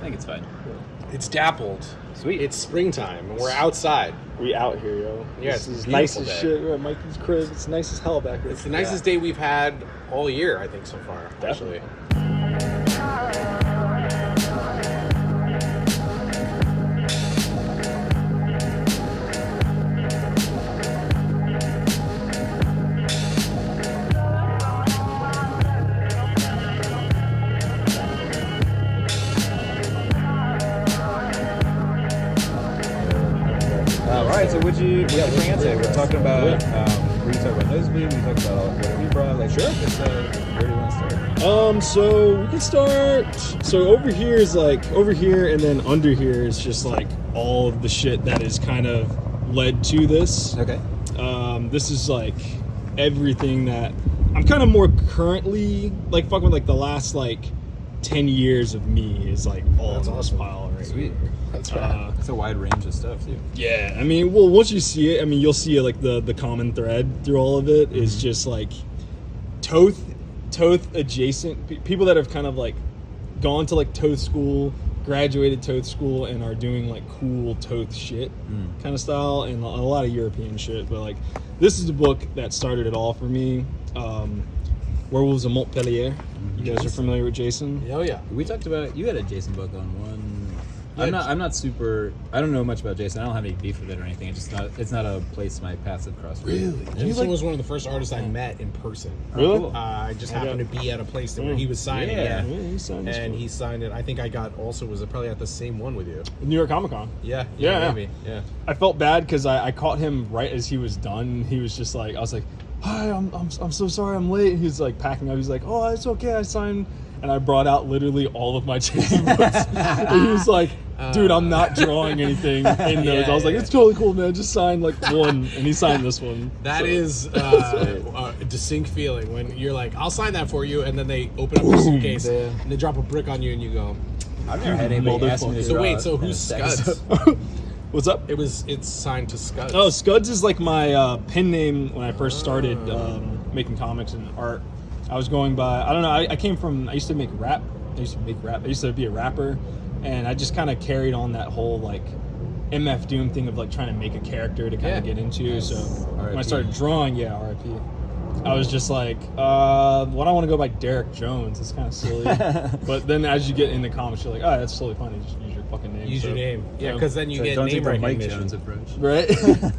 think it's fine. It's dappled. Sweet. It's springtime, and we're outside. We out here, yo. Yeah, this it's is a nice beautiful as day. shit. We're at Mikey's crib. It's nice as hell back here. It's the nicest day we've had all year, I think, so far. Actually. Alright, so what'd you bring out today? We're talking about, we talked about NOSEBLEED, we talked about what we brought. Like, Sure. Where do you want to start? So we can start. So over here is like over here, and then under here is just like all of the shit that is kind of led to this. Okay. This is like everything that I'm kind of more currently like fucking with, like the last like 10 years of me is like all in this pile right Sweet. here. That's right. It's a wide range of stuff, too. Yeah, I mean, well, once you see it, I mean, you'll see like the common thread through all of it is just like Toth adjacent people that have kind of like gone to like Toth school, graduated Toth school, and are doing like cool Toth shit kind of style, and a lot of European shit. But like, this is the book that started it all for me. Werewolves of Montpellier. You guys are familiar with Jason? Oh, yeah. We talked about, you had a Jason book on one. Yeah, I'm not super, I don't know much about Jason. I don't have any beef with it or anything. It's not a place my paths have crossed. Really? Jason was one of the first artists I met in person. Really? Cool. I just happened to be at a place where he was signing. Yeah. Yeah, he signed this And book. he signed it. I think I got also, was it probably at the same one with you? New York Comic Con. Yeah. Yeah. Maybe. Yeah. I felt bad because I caught him right as he was done. He was just like, I was like, hi, I'm so sorry I'm late. He's like packing up. He's like, oh, it's okay, I signed. And I brought out literally all of my Jason books. And he was like, dude, I'm not drawing anything in those. I was like, it's totally cool, man. Just sign like one. And he signed this one. That is a distinct feeling when you're like, I'll sign that for you. And then they open up your suitcase and they drop a brick on you and you go, I've never had anybody ask me to so draw wait, so in a who's sex. Scuds? What's up? It's signed to Scuds. Oh, Scuds is like my pen name when I first started making comics and art. I was going by, I don't know, I used to make rap. I used to be a rapper, and I just kind of carried on that whole like MF Doom thing of like trying to make a character to kind of get into. Nice. So when I RIP. started drawing, RIP, I was just like, why do I want to go by Derick Jones? It's kind of silly. But then as you get into comics, you're like, oh, that's totally funny. Just use your fucking name. Use your name. Yeah, Yeah. because then you So get don't name take the Mike recognition. Jones approach. Right?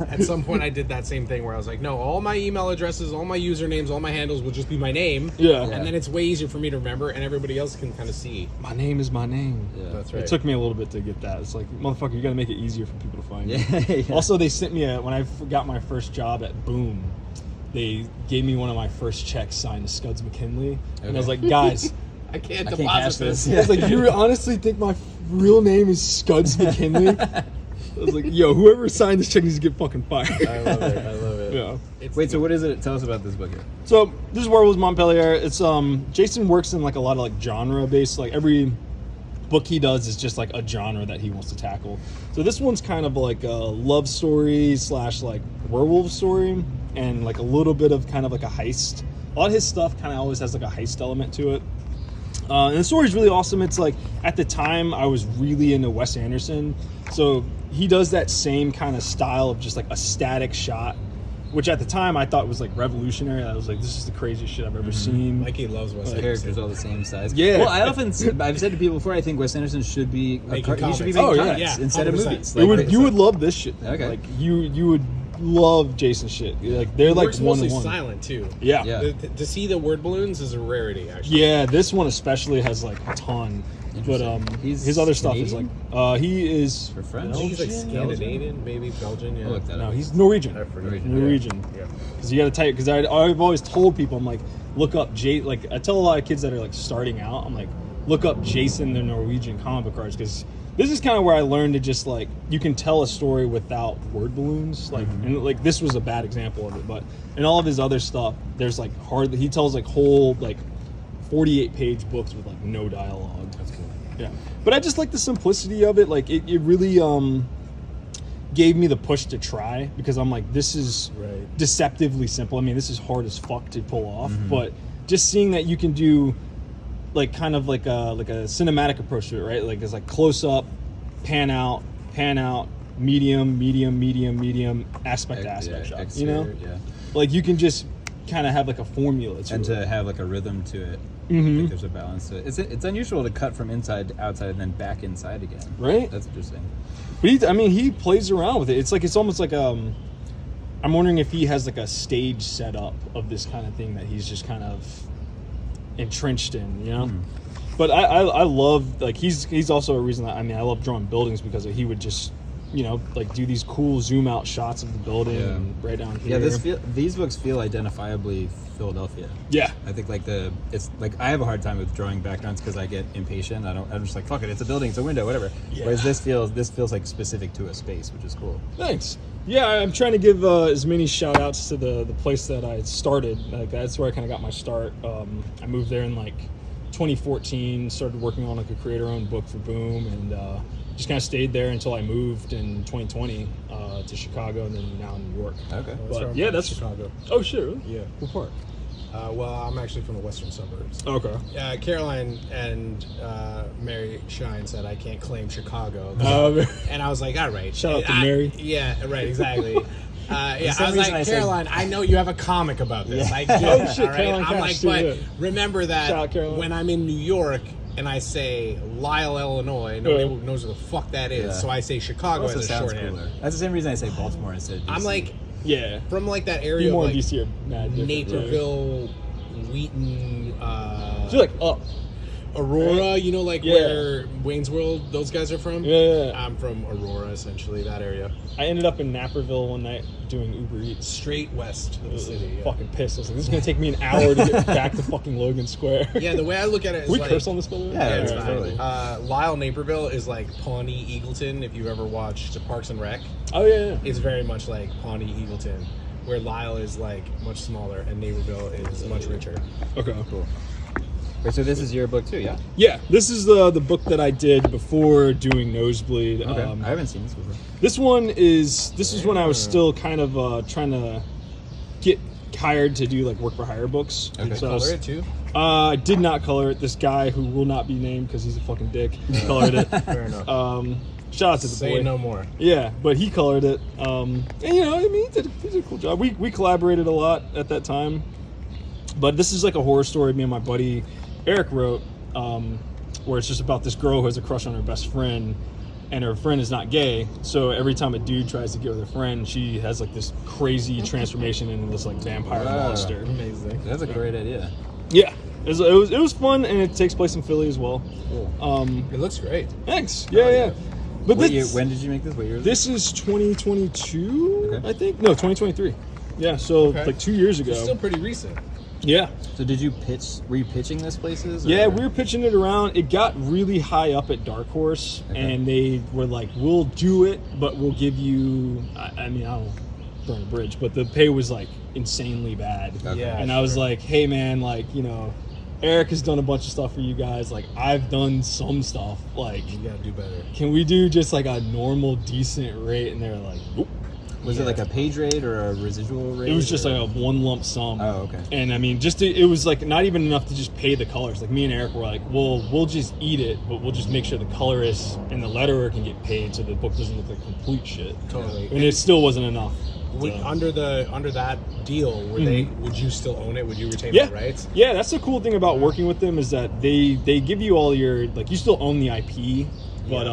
At some point, I did that same thing where I was like, no, all my email addresses, all my usernames, all my handles will just be my name. Yeah. And then it's way easier for me to remember, and everybody else can kind of see. My name is my name. Yeah. That's right. It took me a little bit to get that. It's like, motherfucker, you gotta make it easier for people to find you. Yeah. Also, they sent me when I got my first job at Boom, they gave me one of my first checks signed to Scuds McKinley. And I was like, guys, I can't I can't deposit cash this. this. I was like, you honestly think my real name is Scuds McKinley? I was like, yo, whoever signed this check needs to get fucking fired. I love it. Yeah. Wait, so what is it? Tell us about this book here. So this is Werewolves Montpellier. It's Jason works in like a lot of like genre based, like every book he does is just like a genre that he wants to tackle. So this one's kind of like a love story / like werewolf story, and like a little bit of kind of like a heist. A lot of his stuff kind of always has like a heist element to it. And the story's really awesome. It's like, at the time, I was really into Wes Anderson. So he does that same kind of style of just like a static shot, which at the time I thought was like revolutionary. I was like, this is the craziest shit I've ever seen. Mikey loves Wes The Anderson. characters all the same size. Yeah. Well, I've said to people before, I think Wes Anderson should be Making he should be comics. making Oh, yeah. comics Yeah, instead of 100%. movies. You would love this shit. Okay. Like you would love Jason shit. Like they're He like works one mostly to one. silent, too. Yeah. Yeah. To see the word balloons is a rarity, actually. Yeah, this one especially has like a ton. But He's his other stuff is like Canadian? he is For French? I think he's like Belgian? Scandinavian, maybe Belgian. Yeah. I'll look that no, up. he's Norwegian. I forget. Norwegian. Yeah. Because you got to type. Because I've always told people, I'm like, look up Like I tell a lot of kids that are like starting out, I'm like, look up Jason the Norwegian comic book artist, because this is kind of where I learned to just like, you can tell a story without word balloons. Like, and like this was a bad example of it, but in all of his other stuff, there's like he tells like whole like 48-page books with like no dialogue. That's cool. Yeah, but I just like the simplicity of it. Like it really gave me the push to try, because I'm like, this is deceptively simple. I mean, this is hard as fuck to pull off, but just seeing that you can do like kind of like a cinematic approach to it, right? Like it's like close up, pan out, medium, aspect to aspect shots. You know, like you can just kind of have like a formula to and it. to have like a rhythm to it. Mm-hmm. There's a balance to it. It's unusual to cut from inside to outside and then back inside again. Right. That's interesting. But he plays around with it. It's almost like I'm wondering if he has like a stage setup of this kind of thing that he's just kind of entrenched in, you know. But I love, like, he's also a reason that I love drawing buildings, because he would just, you know, like do these cool zoom out shots of the building and right down here. Yeah, these books feel identifiably Philadelphia. Yeah, I think it's like I have a hard time with drawing backgrounds because I get impatient. I'm just like, fuck it, it's a building, it's a window, whatever. Yeah. Whereas this feels like specific to a space, which is cool. Thanks. Yeah, I'm trying to give as many shout outs to the place that I started. Like that's where I kind of got my start. I moved there in like 2014, started working on like a creator-owned book for Boom, and just kind of stayed there until I moved in 2020 to Chicago, and then now in New York. Okay. But yeah, that's Chicago. Oh shit, really? Yeah. What part? Well, I'm actually from the western suburbs. Okay. Caroline and Mary Shine said I can't claim Chicago. And I was like, all right. Shout out to Mary. Yeah, right, exactly. I was reason like, I said- Caroline, I know you have a comic about this. I get Oh, it, shit, all right? Caroline I'm like, Cash, too, but yeah. remember Shout out, that Caroline. when I'm in New York and I say Lyle, Illinois, nobody knows where the fuck that is. Yeah. So I say Chicago Also as a sounds shorthand. cooler. That's the same reason I say Baltimore instead of DC. I'm like, Yeah. from like that You area more of in like DC are mad different. Naperville, Wheaton, You're like up. Aurora, you know, like Yeah. where Wayne's World, those guys are from? Yeah. I'm from Aurora, essentially, that area. I ended up in Naperville one night doing Uber Eats. Straight west of the city. Yeah. Fucking pissed. I was like, this is gonna take me an hour to get back to fucking Logan Square. Yeah, the way I look at it is Can we like... curse on this, by the way? Yeah, it's yeah, fine. totally. Lyle, Naperville is like Pawnee, Eagleton, if you've ever watched Parks and Rec. Oh yeah. It's very much like Pawnee, Eagleton, where Lyle is like much smaller and Naperville is much richer. Okay. Cool. Wait, so this is your book too, yeah? Yeah, this is the book that I did before doing Nosebleed. Okay. I haven't seen this before. This is when I was still kind of trying to get hired to do like work for hire books. Okay. So I was- Color it too? I did not color it. This guy who will not be named because he's a fucking dick colored it. Fair enough. Shout out to the Say boy. no more. Yeah, but he colored it. And you know, I mean, he did a cool job. We collaborated a lot at that time. But this is like a horror story me and my buddy Eric wrote, where it's just about this girl who has a crush on her best friend, and her friend is not gay. So every time a dude tries to get with her friend, she has like this crazy transformation into this like vampire Wow. monster. Amazing. That's a great idea. Yeah, it was fun, and it takes place in Philly as well. Cool. It looks great. Thanks. Yeah. But What year, when did you make this? What year was this is 2022, Okay. I think. No, 2023. Yeah, so Okay. like 2 years ago. It's still pretty recent. Yeah. So did you were you pitching this places? Yeah, or- we were pitching it around. It got really high up at Dark Horse, Okay. and they were like, "We'll do it, but we'll give you." I mean, I don't burn a bridge, but the pay was like insanely bad. Okay. Yeah. And I was sure. like, "Hey, man, like, you know, Eric has done a bunch of stuff for you guys. Like, I've done some stuff. Like, You gotta do better. can we do just like a normal, decent rate?" And they were like, "Nope." Was it like a page rate or a residual rate? It was just or- like a one lump sum. Oh, okay. And I mean, it was like not even enough to just pay the colors. Like me and Eric were like, well, we'll just eat it, but we'll just make sure the colorist and the letterer can get paid so the book doesn't look like complete shit. Totally. And it still wasn't enough. Would, So- under that deal, would you still own it? Would you retain yeah, the rights? yeah. That's the cool thing about working with them is that they give you all your like you still own the IP, but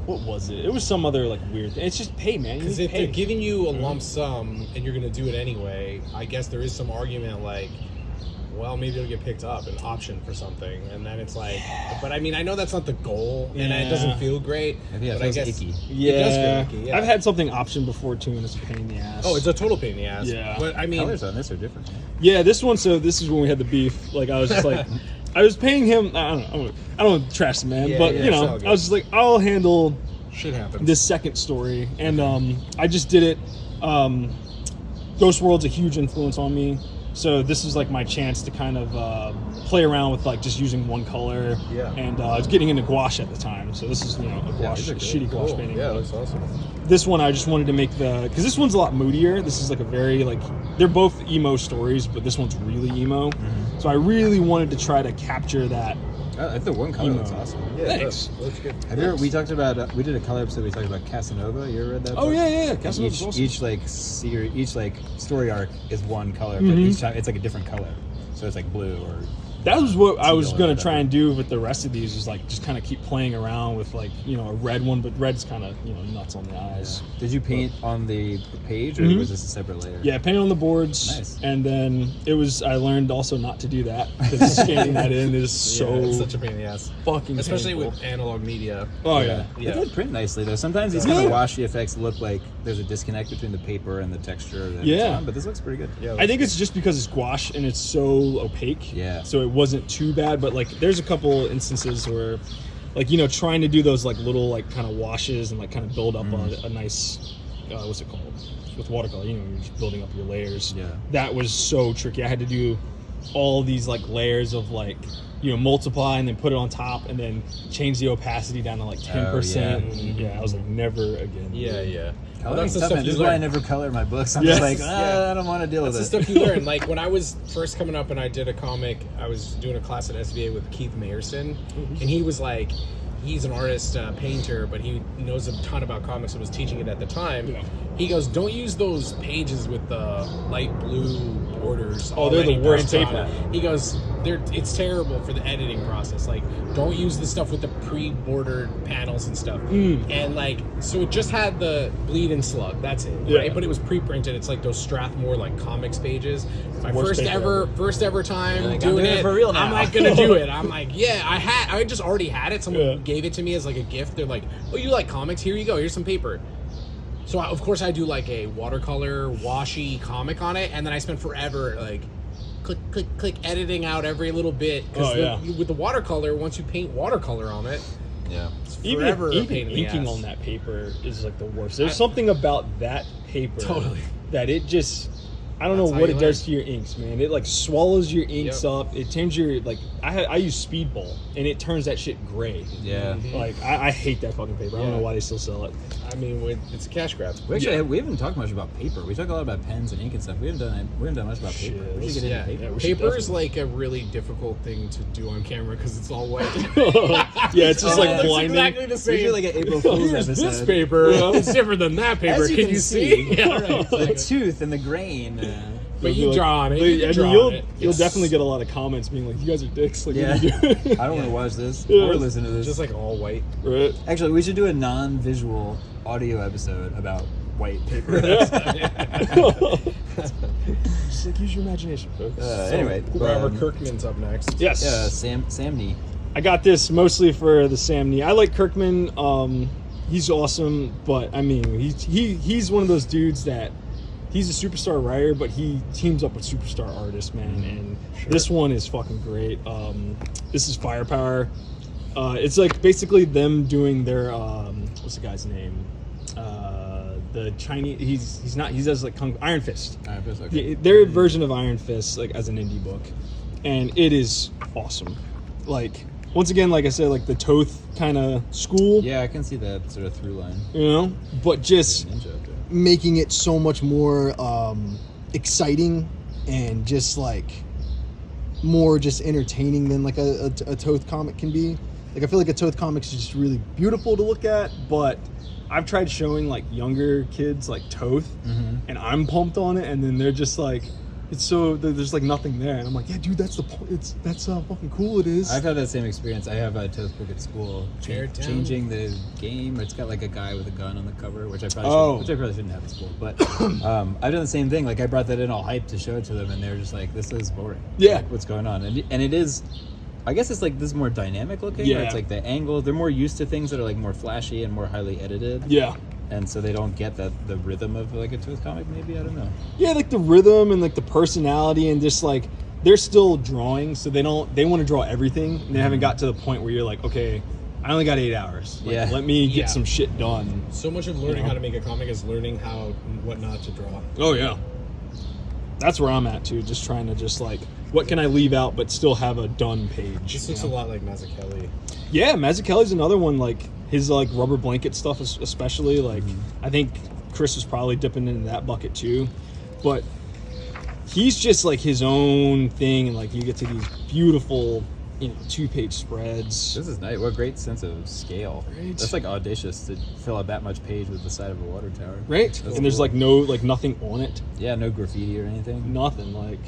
what was it? It was some other like weird thing. It's just pay, man. You Because need if pay. they're giving you a lump sum and you're going to do it anyway, I guess there is some argument like, well, maybe it'll get picked up, an option for something, and then it's like, but I mean, I know that's not the goal, and it Yeah. doesn't feel great. Yeah, it but I feels guess icky. yeah. it does feel icky, yeah. I've had something optioned before too, and it's a pain in the ass. Oh, it's a total pain in the ass. Yeah. But I mean, Colors on this are different. Yeah, this one. So this is when we had the beef. Like I was just like, I was paying him. I don't want to trash the man, Yeah, but yeah, you it's know, all good. I was just like, I'll handle shit happens. this second story, and I just did it. Ghost World's a huge influence on me, so this is like my chance to kind of play around with like just using one color. Yeah. And I was getting into gouache at the time, so this is a gouache, shitty gouache painting. Yeah, it looks awesome. This one I just wanted to make because this one's a lot moodier. This is like a very like they're both emo stories, but this one's really emo. So I really wanted to try to capture that. I think the one color looks Emo. awesome. Yeah, Thanks. looks good. Have you ever, we talked about, we did a color episode, we talked about Casanova. You ever read that Oh book? yeah. Casanova's awesome. Each like story arc is one color, but each time it's like a different color. So it's like blue or That was what I was teal or gonna whatever. try and do with the rest of these, is like just kind of keep playing around with like a red one, but red's kind of nuts on the eyes. Did you paint on the page, or was this a separate layer? Yeah, painted on the boards. Nice. And then I learned also not to do that, because scanning that in is so it's such a pain in the ass. fucking Especially painful. with analog media. Oh yeah. It did print nicely though. Sometimes these Yeah. kind of washy effects look like there's a disconnect between the paper and the texture. That Yeah. it's on, but this looks pretty good. Yeah, I think it's just because it's gouache and it's so opaque. Yeah. So it wasn't too bad, but like there's a couple instances where, like trying to do those like little like kind of washes and like kind of build up a nice, what's it called? With watercolor, you're just building up your layers. Yeah. That was so tricky. I had to do all these like layers of like multiply and then put it on top and then change the opacity down to like 10%. Yeah, I was like, never again. Yeah. Well, Coloring's tough, man. This is why I never color my books. I'm Yes. just like, I don't want to deal That's the with it. stuff you learn. Like when I was first coming up and I did a comic, I was doing a class at SVA with Keith Mayerson, and he was like, he's an artist, painter, but he knows a ton about comics and was teaching it at the time. Yeah. He goes, don't use those pages with the light blue borders. Oh, they're the already worst printed on paper. it. He goes, it's terrible for the editing process. Like, don't use the stuff with the pre-bordered panels and stuff. And like, so it just had the bleed and slug. That's it, Yeah. right? But it was pre-printed. It's like those Strathmore like comics pages. My Worst paper first ever time You're like, I'm doing doing it for real now. I'm like gonna do it. I'm like, yeah, I just already had it. Someone Yeah. gave it to me as like a gift. They're like, oh, you like comics? Here you go. Here's some paper. So of course I do like a watercolor washy comic on it, and then I spent forever like click editing out every little bit. Oh, yeah. With the watercolor, once you paint watercolor on it, Yeah. it's Even, forever a even pain in the inking ass. on that paper is like the worst. There's something about that paper Totally. that it just, I don't That's know how what you it learn. does to your inks, man. It like swallows your inks Yep. up. It turns your like I use Speedball and it turns that shit gray. Yeah. Like I hate that fucking paper. I don't Yeah. know why they still sell it. I mean, it's a cash grab. We haven't talked much about paper. We talk a lot about pens and ink and stuff. We haven't done much about paper. Shit. We should get Yeah, into paper. we should paper is like a really difficult thing to do on camera because it's all white. Yeah, it's just Oh, like yeah. blinding. exactly the We same. should like an April Fool's Here's episode. this paper. It's different than that paper. As you Can can you see. see? Yeah, right. The tooth and the grain. But You'll you be draw on it. like- You can and draw on you'll it. you'll Yes. definitely get a lot of comments being like, "You guys are dicks." Like, Yeah. what are you doing? I don't want to watch this Yeah. or listen to this. Just like all white. Right. Actually, we should do a non-visual audio episode about white paper. Just like use your imagination, folks. Anyway, Robert Kirkman's up next. Yes. Sam Nee. I got this mostly for the Sam Nee. I like Kirkman. He's awesome, but I mean, he's one of those dudes that he's a superstar writer, but he teams up with superstar artists, man. And this one is fucking great. This is Firepower. It's like basically them doing their what's the guy's name? The Chinese. He does like Iron Fist. Okay. Their version of Iron Fist, like as an indie book, and it is awesome. Like once again, like I said, like the Toth kind of school, Yeah, I can see that sort of through line. but just Ninja up there. making it so much more exciting and just like more just entertaining than like a Toth comic can be. Like I feel like a Toth comic is just really beautiful to look at, but I've tried showing like younger kids like Toth, and I'm pumped on it, and then they're just like, it's so there's like nothing there, and I'm like, yeah, dude, that's the point. That's how fucking cool it is. I've had that same experience. I have a Toth book at school, Tear it down. changing the game. It's got like a guy with a gun on the cover, which I probably shouldn't have at school. But I've done the same thing. Like I brought that in all hyped to show it to them, and they're just like, "This is boring. Yeah. Like, what's going on?" And it is. I guess it's like this is more dynamic looking. Yeah. Where it's like the angle. They're more used to things that are like more flashy and more highly edited. Yeah. And so they don't get the rhythm of like a Toth comic. Maybe I don't know. Yeah, like the rhythm and like the personality and just like they're still drawing, so they want to draw everything, and they haven't got to the point where you're like, okay, I only got 8 hours. Like, Yeah. let me get Yeah. some shit done. So much of learning You know? how to make a comic is learning what not to draw. Oh yeah, that's where I'm at too. Just trying to just like, what can I leave out but still have a done page? This looks a lot like Mazzucchelli. Yeah, Mazzucchelli's another one. Like his like rubber blanket stuff, especially. Like I think Chris was probably dipping into that bucket too. But he's just like his own thing, and like you get to these beautiful, 2-page spreads. This is nice. What a great sense of scale. Right. That's like audacious to fill out that much page with the side of a water tower. Right. That's And there's cool. like no, like nothing on it. Yeah, no graffiti or anything. Nothing. Like,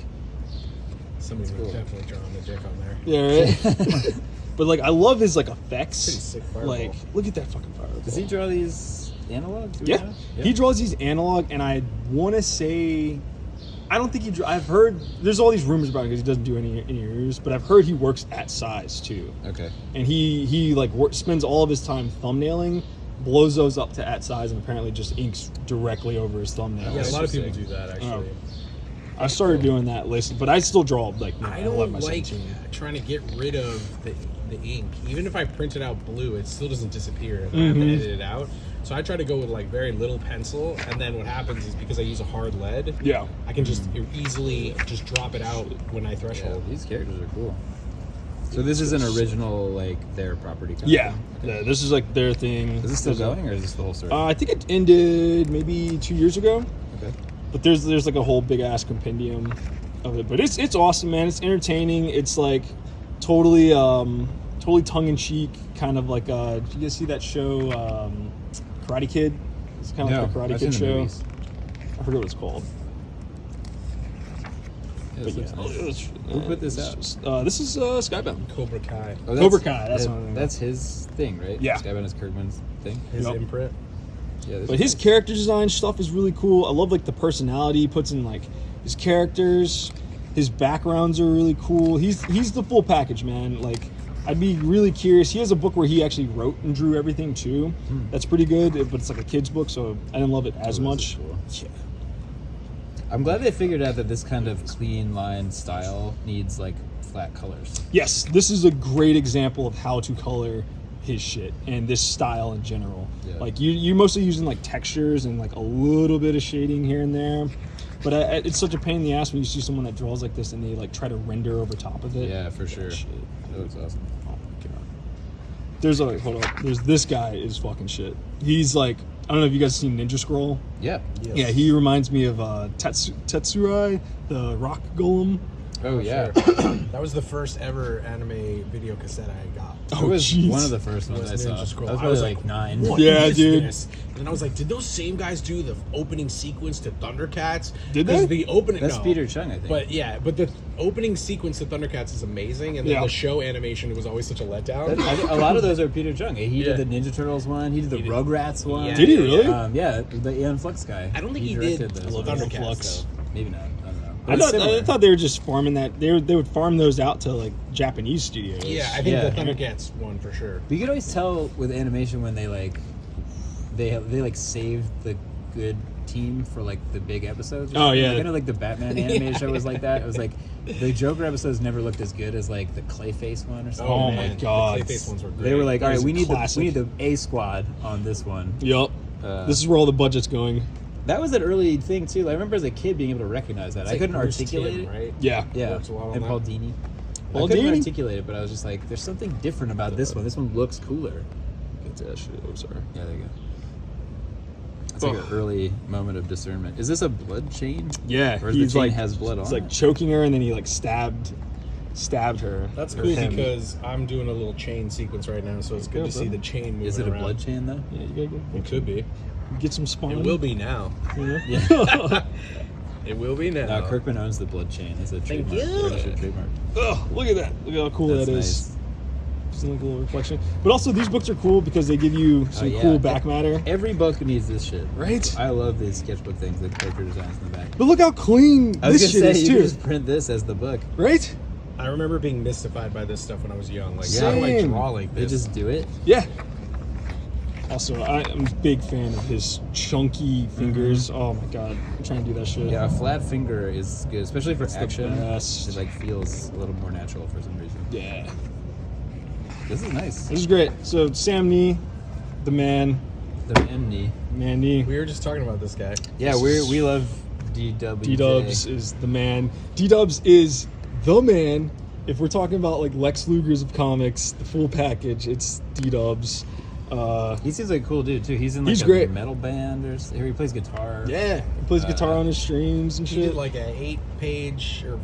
Somebody's That's cool. definitely drawing the dick on there. yeah, right. But like, I love his like effects. Pretty sick fireball. Like, look at that fucking fireball. Does he draw these analog? Do we Yeah. know? He draws these analog, and I want to say, I don't think I've heard, there's all these rumors about him because he doesn't do any reviews, but I've heard he works at size too. Okay. And he like spends all of his time thumbnailing, blows those up to at size, and apparently just inks directly over his thumbnail. Yeah, a lot of people Interesting. do that actually. I started doing that lately, but I still draw like I 11 don't by like 17. trying to get rid of the ink. Even if I print it out blue, it still doesn't disappear. I have to edit it out. So I try to go with like very little pencil, and then what happens is because I use a hard lead, Yeah. I can just easily just drop it out when I Yeah, threshold. these characters are cool. So this is an original, like, their property kind of Yeah. thing? Yeah, this is like their thing. Is this still going, or is this the whole story? I think it ended maybe 2 years ago. Okay. But there's like a whole big ass compendium of it. But it's awesome, man. It's entertaining. It's like totally tongue in cheek, kind of like did you guys see that show Karate Kid? It's kind of like the Karate I've Kid seen the show. movies. I forget what it's called. Yeah, But this yeah, looks nice. Who put this out? This is Skybound. Cobra Kai, Oh, Cobra Kai, that's what I mean. that's his thing, right? Yeah. Skybound is Kirkman's thing. his Yep. imprint. Yeah. this But is his nice. character design stuff is really cool. I love like the personality he puts in, like his characters. His backgrounds are really cool. He's the full package, man. Like, I'd be really curious. He has a book where he actually wrote and drew everything too. That's pretty good, but it's like a kid's book, so I didn't love it as Oh, this much. is cool. Yeah. I'm glad they figured out that this kind of clean line style needs like flat colors. Yes, this is a great example of how to color his shit and this style in general. Yeah. Like you're mostly using like textures and like a little bit of shading here and there. But it's such a pain in the ass when you see someone that draws like this and they like try to render over top of it. Yeah, for sure. Shit. That looks awesome. Oh my god. There's like, hold up. There's this guy is fucking shit. He's like, I don't know if you guys seen Ninja Scroll. Yeah. Yes. Yeah, he reminds me of Tetsurai, the rock golem. Oh yeah. That was the first ever anime video cassette I got. It was jeez. one of the first It ones I was saw. Ninja Scroll. I was I probably was like like, 9. What Yeah, is dude. this? And I was like, did those same guys do the opening sequence to Thundercats? Did 'Cause they? The opening, That's no. Peter Chung, I think. But yeah, but the opening sequence to Thundercats is amazing, and then Yeah. the show animation was always such a letdown. I think a lot of those are Peter Chung. He Yeah. did the Ninja Turtles one. He did the He did- Rugrats one. Yeah. Did he really? Yeah, the Ian Flux guy. I don't think he directed did those I love ones. Thundercats, Flux. though. Maybe not. I don't know. I But it's thought, I similar. thought they were just farming that. They would farm those out to like Japanese studios. Yeah, I think Yeah. the Thundercats one for sure. But you can always tell with animation when they like saved the good team for like the big episodes. or Oh, something. yeah. Like, I know like the Batman animated show was like that. It was like the Joker episodes never looked as good as like the Clayface one or something. Oh man, my God. the Clayface ones were great. They were like, That all right, was a we need classic. the A squad on this one. Yup. This is where all the budget's going. That was an early thing too. I remember as a kid being able to recognize that. It's I like couldn't Bruce articulate Timm, it. right? Yeah. Yeah, Works a lot on and that. Paul Dini. Paul I couldn't Dini? articulate it, but I was just like, there's something different about this one. This one looks cooler. Get to that shit. Oh, sorry. Yeah, there you go. It's like an early moment of discernment. Is this a blood chain? Yeah, Or the chain has blood on He's like it? choking her, and then he like stabbed her. That's Or cool him. because I'm doing a little chain sequence right now, so it's good Yeah, to see bro. the chain moving Is it a around. blood chain though? Yeah, you gotta It could be. get some spawn. It will be now. Yeah. It will be now. No, Kirkman owns the blood chain. It's a Thank trademark. you. Registered trademark. Oh, look at that! Look how cool That's that is. nice. Just like a little reflection. But also, these books are cool because they give you some yeah. cool back matter. Every book needs this shit. Right? I love these sketchbook things, the character designs in the back. But look how clean I was this gonna shit say, is you too. could just print this as the book. Right? I remember being mystified by this stuff when I was young. Like, how do I Same. draw like They this? just do it. Yeah. Also, I'm a big fan of his chunky fingers. Oh my god, I'm trying to do that shit. Yeah, a flat finger is good, especially for It's the action. best. It like feels a little more natural for some reason. Yeah. This is nice. This is great. So Sam Nee, the man, The MD. man Nee. We were just talking about this guy. Yeah, we love DW. D-Dubs is the man. D-Dubs is the man. If we're talking about like Lex Luger's of comics, the full package, it's D-Dubs. He seems like a cool dude too. He's in like He's a great. metal band or he plays guitar. Yeah, he plays guitar on his streams and He shit. did like a 8-page or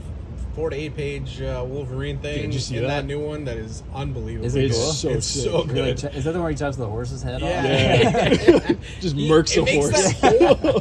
4 to 8 page Wolverine thing Did you see in that? that new one that is unbelievable. Is it It's cool? so It's sick. so You're good. like, is that the one where he chops the horse's head off? Yeah. Just murks a horse.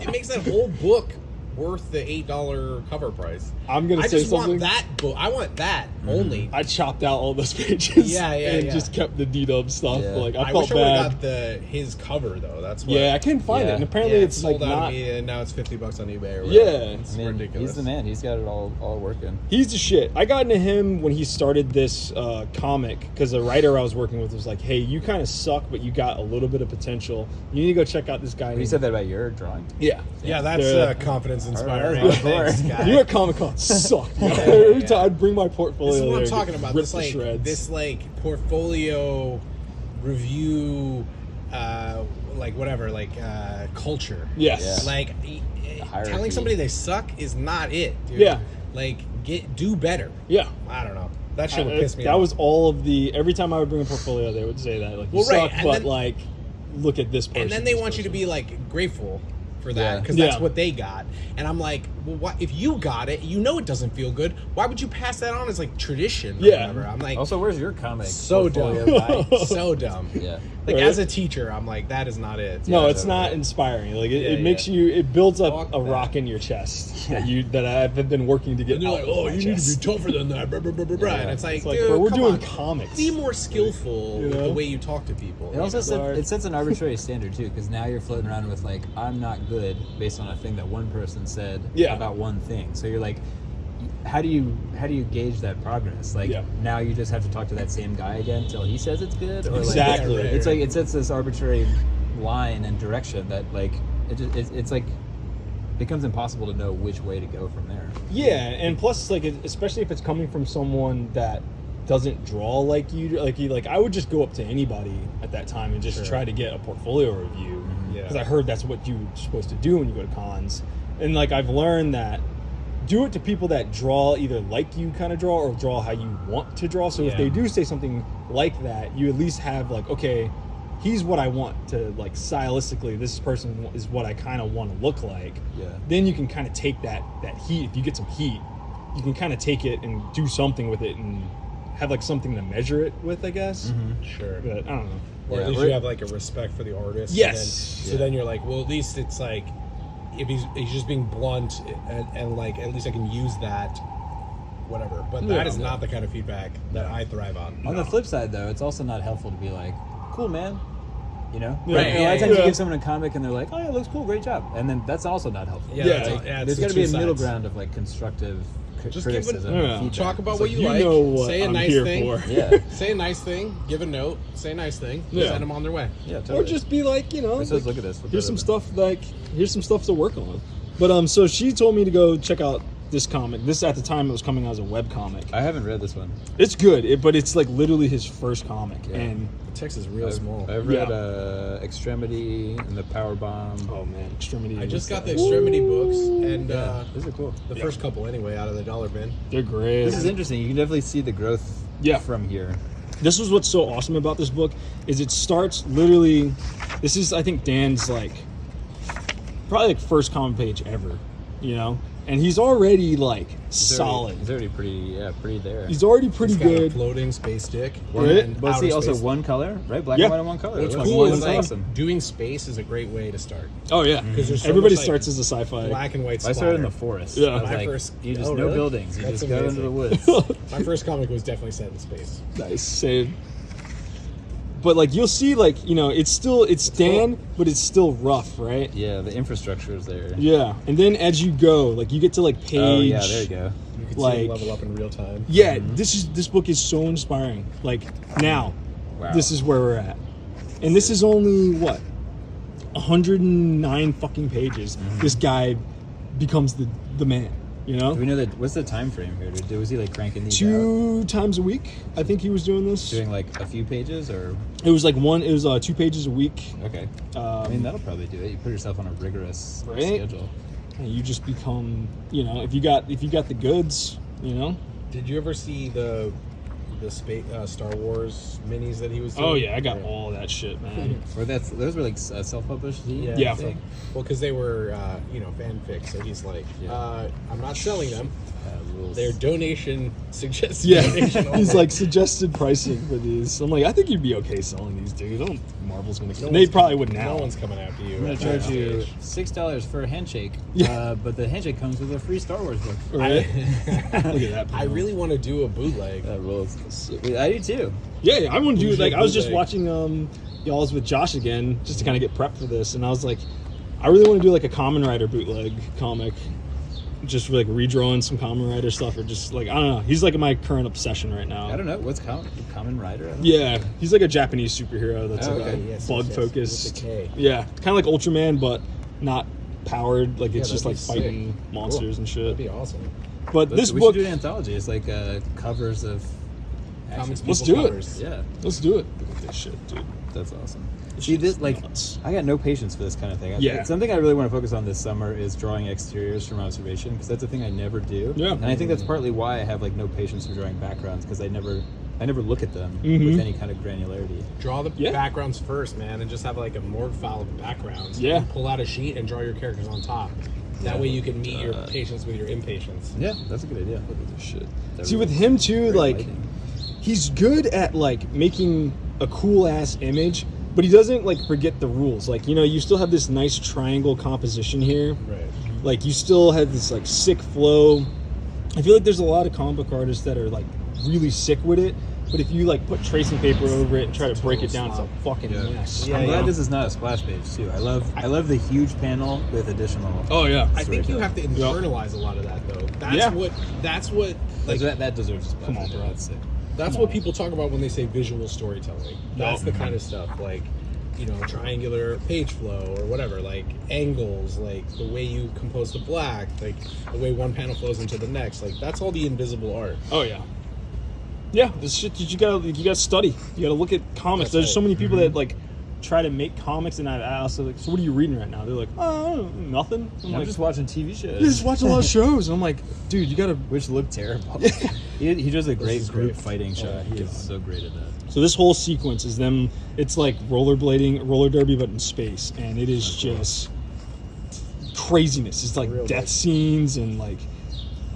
It makes that whole book worth the $8 cover price. I'm gonna I say just something. want that book. I want that only. I chopped out all those pages. Yeah, and yeah. just kept the D-Dub stuff. Yeah. Like I I felt wish I would bad. have got his cover though. That's what. Yeah, I couldn't find it, Yeah. and apparently Yeah, it's sold like out not. of me, and now it's $50 on eBay. Or whatever. Yeah. It's I mean, ridiculous. he's the man. He's got it all working. He's the shit. I got into him when he started this comic because the writer I was working with was like, "Hey, you kind of suck, but you got a little bit of potential. You need to go check out this guy." You said that about your drawing? Yeah. Yeah, that's Yeah. Confidence inspiring. All right. Thanks, guy. You at Comic Con sucked. Every time I'd bring my portfolio. This is what there, I'm get talking about. ripped to shreds. This portfolio review, culture. Yes. Yeah. Like hierarchy. telling somebody they suck is not it, dude. Yeah. Like do better. Yeah. I don't know. That shit would piss me That off. was all of the. Every time I would bring a portfolio, they would say that like, you Well, right, suck, and but then- like, look at this person. and then they this want you to person. be like grateful for that Yeah. because that's Yeah. what they got. And I'm like, well, what if you got it? You know it doesn't feel good. Why would you pass that on as like tradition? Or Yeah. whatever? I'm like, Also, where's your comic? so dumb, portfolio guy? so dumb. Yeah. Like Right? as a teacher, I'm like, that is not it. No, Yeah, it's not inspiring. Like it, Yeah, it makes yeah. you. It builds up Fuck a that. rock in your chest that I've been working to get. And they're out like, of oh, my you need to chest. be tougher than that. Blah, blah, blah, blah, blah. And it's like, It's like, dude, bro, we're come doing on. comics. Be more skillful You with know? the way you talk to people. It also you know? it sets an arbitrary standard too, because now you're floating around with like, I'm not good based on a thing that one person said Yeah. about one thing. So you're like, how do you gauge that progress? Like Yeah. now you just have to talk to that same guy again until he says it's good, or Exactly. like, it's like it sets this arbitrary line and direction that like it's like becomes impossible to know which way to go from there. Yeah, and plus, like, especially if it's coming from someone that doesn't draw like you, like I would just go up to anybody at that time and just Sure. try to get a portfolio review Yeah. because I heard that's what you're supposed to do when you go to cons, and like I've learned that do it to people that draw either like you kind of draw or draw how you want to draw. So if Yeah. they do say something like that, you at least have like, okay, he's what I want to like stylistically. This person is what I kind of want to look like. Yeah. Then you can kind of take that heat. If you get some heat, you can kind of take it and do something with it and have like something to measure it with, I guess. Sure. But I don't know. Or Yeah, at least we're- you have like a respect for the artist. Yes. So then you're like, well, at least it's like, if he's just being blunt and like, at least I can use that, whatever. But that Yeah. is not the kind of feedback that I thrive on. On the flip side, though, it's also not helpful to be like, "Cool, man," you know. Yeah. Like, Right, a lot of yeah, times yeah. you give someone a comic and they're like, "Oh yeah, it looks cool, great job," and then that's also not helpful. Yeah, Yeah, that's- like, it's There's the got to be a two middle sides. ground of like constructive Just give it- criticism. Yeah. and feedback. Talk about It's what like, you like. know what Say a I'm nice here thing. for. Yeah, Say a nice thing. Give a note. Say a nice thing. Yeah. Send them on their way. yeah, totally. Or just be like, you know, Or says, "Look at this, flip here's that some over." stuff here's some stuff to work on. But so she told me to go check out this comic. This at the time it was coming out as a web comic. I haven't read this one. It's good, but it's like literally his first comic, Yeah. and The text is real small. I've read Yeah. Extremity and the Power Bomb. oh man, Extremity. I just got the is- Extremity books, and These are cool. the first couple anyway out of the dollar bin. They're great. This is interesting. You can definitely see the growth. Yeah. From here. This was what's so awesome about this book is it starts literally. This is I think Dan's like probably like first comic page ever, you know, and he's already like solid. He's already pretty there. He's already pretty It's got a good. floating space dick. Right. and But see, outer also space. one color, right? Black Yeah. and white and one color. What's It cool looks is like awesome. doing space is a great way to start. Oh yeah, Because there's so everybody much, like, starts as a sci-fi. Black and white I splatter. started in the forest. Yeah. I was My like, first- you just oh, no really? buildings. You That's just go into the amazing. woods. My first comic was definitely set in space. Nice save. But like you'll see, like you know, it's Dan, but it's still rough, right? Yeah, the infrastructure is there. Yeah, and then as you go, like you get to like page. Oh yeah, there you go. You can see Like- it level up in real time. Yeah, this book is so inspiring. Like now, Wow. this is where we're at, and this is only what 109 fucking pages. This guy becomes the man. You know, Do we know that? What's the time frame here? Was he like cranking these out? 2 times a week. I think he was doing this. Doing like a few pages, or It was like 2 pages a week. okay. I mean, that'll probably do it. You put yourself on a rigorous Right? schedule. And you just become, you know, if you got the goods, you know. Did you ever see the Star Wars minis that he was doing. Oh yeah, I got all that shit, man. Or those were like self-published. Yeah. Well, because they were fanfics, so he's like, I'm not selling them. They're donation suggested. Yeah, donation he's only. like suggested pricing for these. I'm like, I think you'd be okay selling these, dude. Marvel's gonna. They probably would now. No one's coming after you. I'm gonna at charge that you stage. $6 for a handshake. Yeah. But the handshake comes with a free Star Wars book. Right? Look at that. I really want to do a bootleg. That rules. I do too. Yeah, I want to do Who's like your I was just bootleg? watching y'all's with Josh again, just to kind of get prepped for this, and I was like, I really want to do like a Kamen Rider bootleg comic, just like redrawing some Kamen Rider stuff, or just like I don't know. He's like my current obsession right now. I don't know what's Kamen Rider. I don't know. Yeah, he's like a Japanese superhero that's Oh, like okay. a Yes, bug yes, focused. with a K. Yeah, kind of like Ultraman, but not powered. Like it's Yeah, just like that'd be fighting sick. monsters and shit. That'd be awesome. But this We book, should do an anthology. It's like covers of action. Comics Let's people do it. covers. Yeah, let's do it. Look at this shit, dude. that's awesome. This See, shit's this like nuts. I got no patience for this kind of thing. Yeah. Something I really want to focus on this summer is drawing exteriors from observation, because that's a thing I never do. Yeah. And I think that's partly why I have like no patience for drawing backgrounds, because I never look at them Mhm. with any kind of granularity. Draw the Yeah. backgrounds first, man, and just have like a morgue file of backgrounds. Yeah. And pull out a sheet and draw your characters on top. That Yeah. way you can meet your patience with your impatience. Yeah, that's a good idea. Look at this shit. That See, really- with him too, great like lighting. he's good at like making a cool ass image, but he doesn't like forget the rules. Like, you know, you still have this nice triangle composition here. Right. Like you still have this like sick flow. I feel like there's a lot of comic book artists that are like really sick with it, but if you like put tracing paper over it and try to break it down, it's a fucking mess. Yeah, I'm glad this is not a splash page too. I love the huge panel with additional. Oh yeah. I think you have to internalize a lot of that though. That's what Like that deserves a splash Come on, page. bro. That's sick. That's Come what on. people talk about when they say visual storytelling. That's the kind of stuff, like, you know, triangular page flow or whatever, like angles, like the way you compose the black, like the way one panel flows into the next. Like that's all the invisible art. Oh yeah. Yeah, this shit that you gotta study. You gotta look at comics. That's There's right. so many people that like try to make comics, and I also like, so what are you reading right now? They're like, oh, nothing. I'm I'm like, just watching TV shows. you just watch a lot of shows, and I'm like, dude, you gotta. Which look terrible. he does a great is group great. fighting shot. He God. is so great at that. So this whole sequence is them. It's like rollerblading, roller derby, but in space, and it is just craziness. It's like Real death good. scenes and like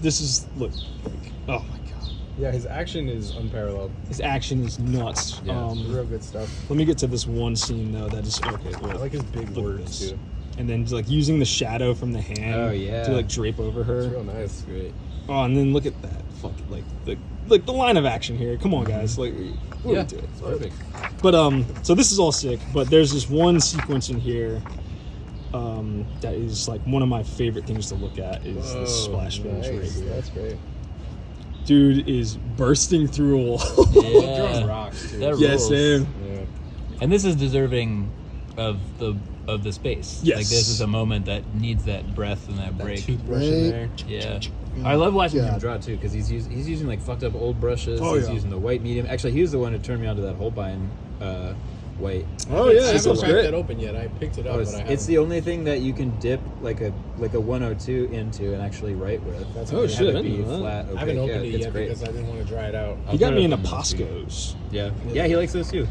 this is look. Like, oh my god, Yeah, his action is unparalleled. his action is nuts. Yeah. Real good stuff. Let me get to this one scene though. That is okay. I like his big Look at words this. too. And then like using the shadow from the hand Oh, yeah. to like drape over her. It's real nice. That's great. Oh, and then look at that. Fuck like the line of action here. Come on, guys. Like, what are we doing? it's perfect. But so this is all sick. But there's this one sequence in here that is like one of my favorite things to look at is the splash page right Nice. here. That's great. Dude is bursting through a wall. Drawing rocks too. That Yes, rules. Sam. Yeah. And this is deserving of the space. Yes. Like this is a moment that needs that breath and that break. Toothbrush in there. Yeah. I love watching him God. draw too, because he's using like fucked up old brushes. Oh, He's yeah. using the white medium. Actually, he was the one who turned me onto that Holbein white. Oh I yeah, haven't this looks cracked great. that open yet. I picked it up, It's, but I haven't. it's the only thing that you can dip like a 102 into and actually write with. That's Oh, amazing. shit, Have I it be didn't know that. flat. I Opaque. haven't opened yeah, it it's yet great. because I didn't want to dry it out. He got put me it into up on the screen. Pascos. Yeah, he likes those too.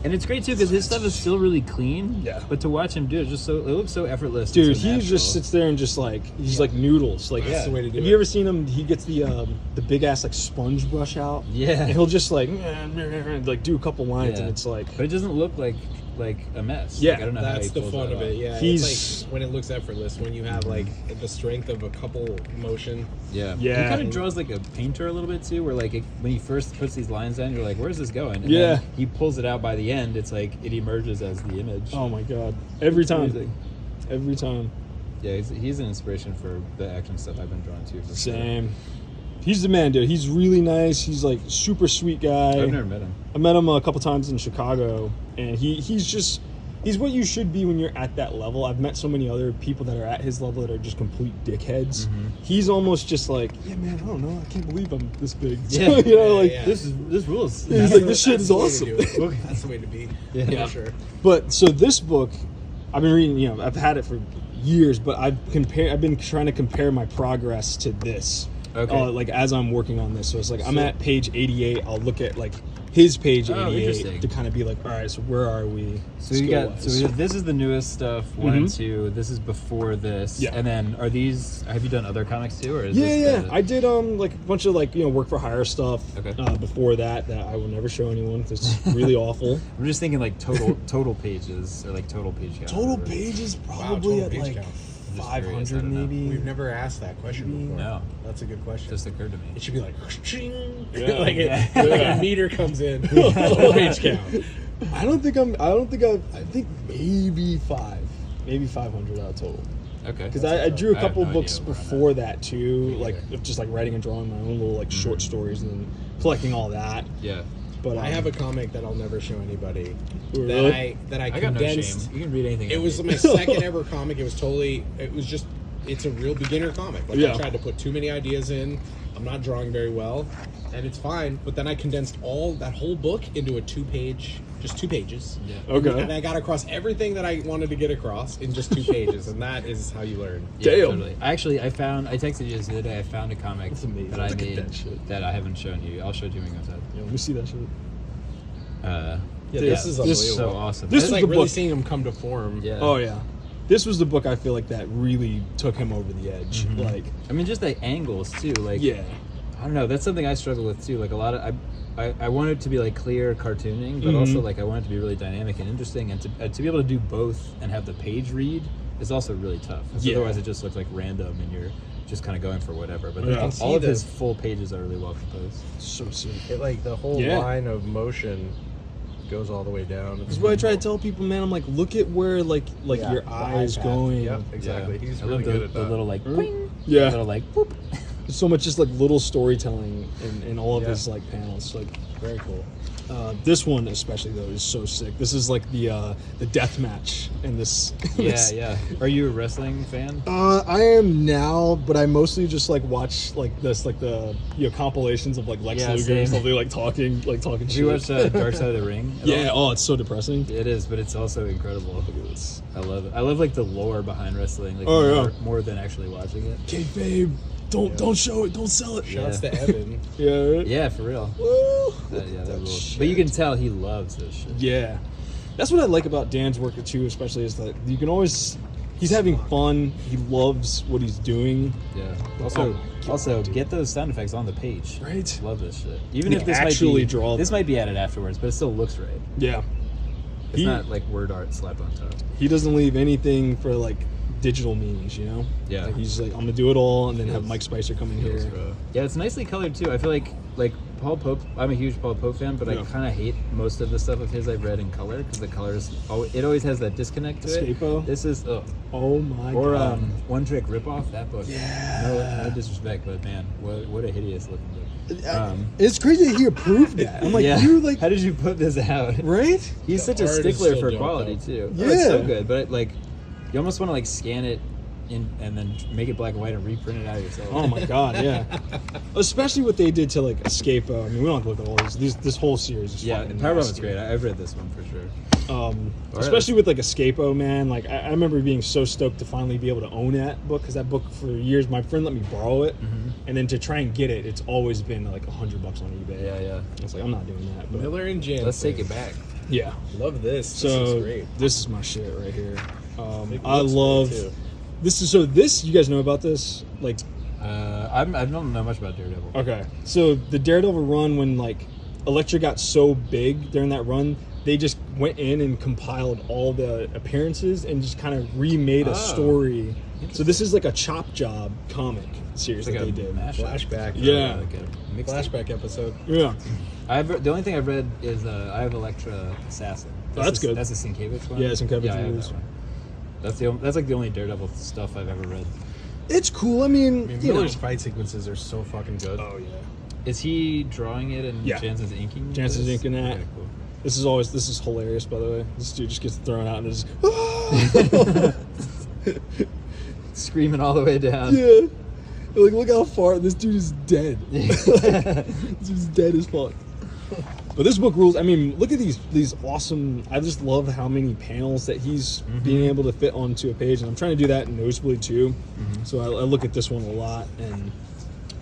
And it's great too because his stuff is still really clean. Yeah. But to watch him do it, it looks so effortless. Dude, and so he natural. just sits there and just like he's like noodles. Like, That's the way to do have it. you ever seen him? He gets the big ass like sponge brush out. Yeah. And he'll just like do a couple lines, Yeah. and it's like But it doesn't look like a mess. Yeah, Like, I don't know how That's he the pulls fun that of it. off. Yeah, He's- it's like when it looks effortless. When you have like the strength of a couple motion. Yeah. Yeah. He kind of draws like a painter a little bit too, where like when he first puts these lines down, you're like, where's this going? And Yeah. then he pulls it out by the end. It's like it emerges as the image. oh my god, every time, Amazing. every time. Yeah, he's an inspiration for the action stuff I've been drawn to. For sure. Same. He's the man, dude. He's really nice. He's like super sweet guy. I've never met him. I met him a couple times in Chicago, and he's what you should be when you're at that level. I've met so many other people that are at his level that are just complete dickheads. Mm-hmm. He's almost just like, yeah, man, I don't know. I can't believe I'm this big. Yeah. you know, like. Yeah. This rules. He's like, this shit is That's the way to awesome. do it. That's the way to be. Yeah. For sure. But so this book, I've been reading. You know, I've had it for years, but I've been trying to compare my progress to this. Okay. Like as I'm working on this. So it's like I'm at page 88. I'll look at like his page 88 interesting. to kind of be like, all right, so where are we? So we got. So this is the newest stuff. 1 and 2. This is before this. Yeah. And then are these? Have you done other comics too, or is Yeah, this I did like a bunch of like work for hire stuff. Okay. Before that I will never show anyone. It's really awful. I'm just thinking like total pages or like total page count. Total or whatever. pages Wow, probably total at page like count. I'm just curious, I 500 don't know. maybe. We've never asked that question before. No. That's a good question. Just occurred to me. It should be like, ching, Yeah. like, like a meter comes in. Total page count. I think maybe 500 out of total. Okay. Because I drew a I have couple no books idea where I'm before that too, like of just like writing and drawing my own little like short stories and then collecting all that. Yeah. But I have a comic that I'll never show anybody. Really? That I I got no shame. condensed. You can read anything. It was my second ever comic. It's a real beginner comic. Like Yeah. I tried to put too many ideas in. I'm not drawing very well, and it's fine. But then I condensed that whole book into a 2 pages. Yeah. Okay. And I got across everything that I wanted to get across in just 2 pages, and that is how you learn. Yeah, Damn. totally. I texted you the other day. I found a comic That's amazing. that I Look at made that shit. that I haven't shown you. I'll show it to you when it comes out. Yeah, let me see that shit. Yeah, this is so unbelievable. awesome. This It's is like the really book. seeing him come to form. Yeah. Oh yeah. This was the book I feel like that really took him over the edge. Like, I mean, just the angles too. Like, yeah. I don't know. That's something I struggle with too. Like a lot of I want it to be like clear cartooning, but also like I want it to be really dynamic and interesting, and to be able to do both and have the page read is also really tough. 'Cause Yeah. Otherwise, it just looks like random, and you're just kind of going for whatever. But Yeah. all of his full pages are really well composed. So sick. It, like the whole Yeah. line of motion goes all the way down. That's what I try to tell people, man. I'm like, look at where like Yeah, your the eyes iPad. going. Yep, exactly. Yeah. He's I really love good at the that. little like boing, Yeah. little like whoop. There's so much just like little storytelling in all of Yeah. his like panels. Like Very cool. this one especially though is so sick. This is like the death match in this. Yeah. Are you a wrestling fan? I am now, but I mostly just like watch like the compilations of like Lex Yeah, Luger same. and stuff. They like talking Did shit. you watch Dark Side of the Ring? at Yeah. all? Oh, it's so depressing. It is, but it's also incredible. Look at this. I love it. I love like the lore behind wrestling. Like Oh, yeah. more than actually watching it. Kayfabe. Don't show it. Don't sell it. Shouts Yeah. to Evan. Yeah. Right? Yeah, for real. Woo. Yeah, that rules. shit. But you can tell he loves this shit. Yeah, that's what I like about Dan's work too, especially is that you can always. He's having fun. He loves what he's doing. Yeah. Oh, Also, get those sound effects on the page. Right. Love this shit. Even Like, if this actually might be draw this them. might be added afterwards, but it still looks right. Yeah. It's He- not like word art slapped on top. He doesn't leave anything for like digital meanings, you know? Yeah. Like, he's like, I'm gonna do it all, and then have Feels- Mike Spicer come in here. Yeah, it's nicely colored too. I feel like Paul Pope. I'm a huge Paul Pope fan, but Yeah. I kind of hate most of the stuff of his I've read in color because the colors. It always has that disconnect to it. Escapo? This is Oh my or god. One Trick Ripoff. That book. Yeah. No disrespect, but man, what a hideous looking book. It's crazy that he approved that. I'm like, yeah. you like, How did you put this out? right? He's such a art is stickler so for dope, quality though. too. Oh, it's so Yeah. good, but you almost want to like scan it in and then make it black and white and reprint it out yourself. Oh my god, yeah. Especially what they did to like Escapo. I mean, we don't have to look at all these. This whole series is Yeah, fucking Powerbomb is nasty. great. I've read this one for sure. Especially with like Escapo, man. Like I remember being so stoked to finally be able to own that book because that book for years my friend let me borrow it, and then to try and get it, it's always been like $100 on eBay. Yeah. It's like I'm not doing that. But Miller and Jansen. Let's take it back. yeah. Love this. So This is great. this is my shit right here. It I looks love great, too. this. You guys know about this? Like I don't know much about Daredevil. okay, so the Daredevil run when like Elektra got so big during that run. They just went in and compiled all the appearances and just kind of remade a story. So this is like a chop job comic series It's like that a they did. mashup. Flashback. Yeah. Like a mixed Flashback episode. Yeah. the only thing I've read is I have Elektra Assassin. That's good. That's a Sienkiewicz one. Yeah, Sienkiewicz Yeah, I have rules. that one. That's like the only Daredevil stuff I've ever read. It's cool. I mean, I mean, you know. Miller's fight sequences are so fucking good. Oh yeah. Is he drawing it and Yeah. Jansen's inking? Jansen's this? inking that. Okay, cool. This is hilarious, by the way. This dude just gets thrown out and is Screaming all the way down. yeah. Like look how far this dude is dead. This dude's dead as fuck. But this book rules. I mean, look at these awesome. I just love how many panels that he's being able to fit onto a page, and I'm trying to do that in Nosebleed too. So I look at this one a lot, and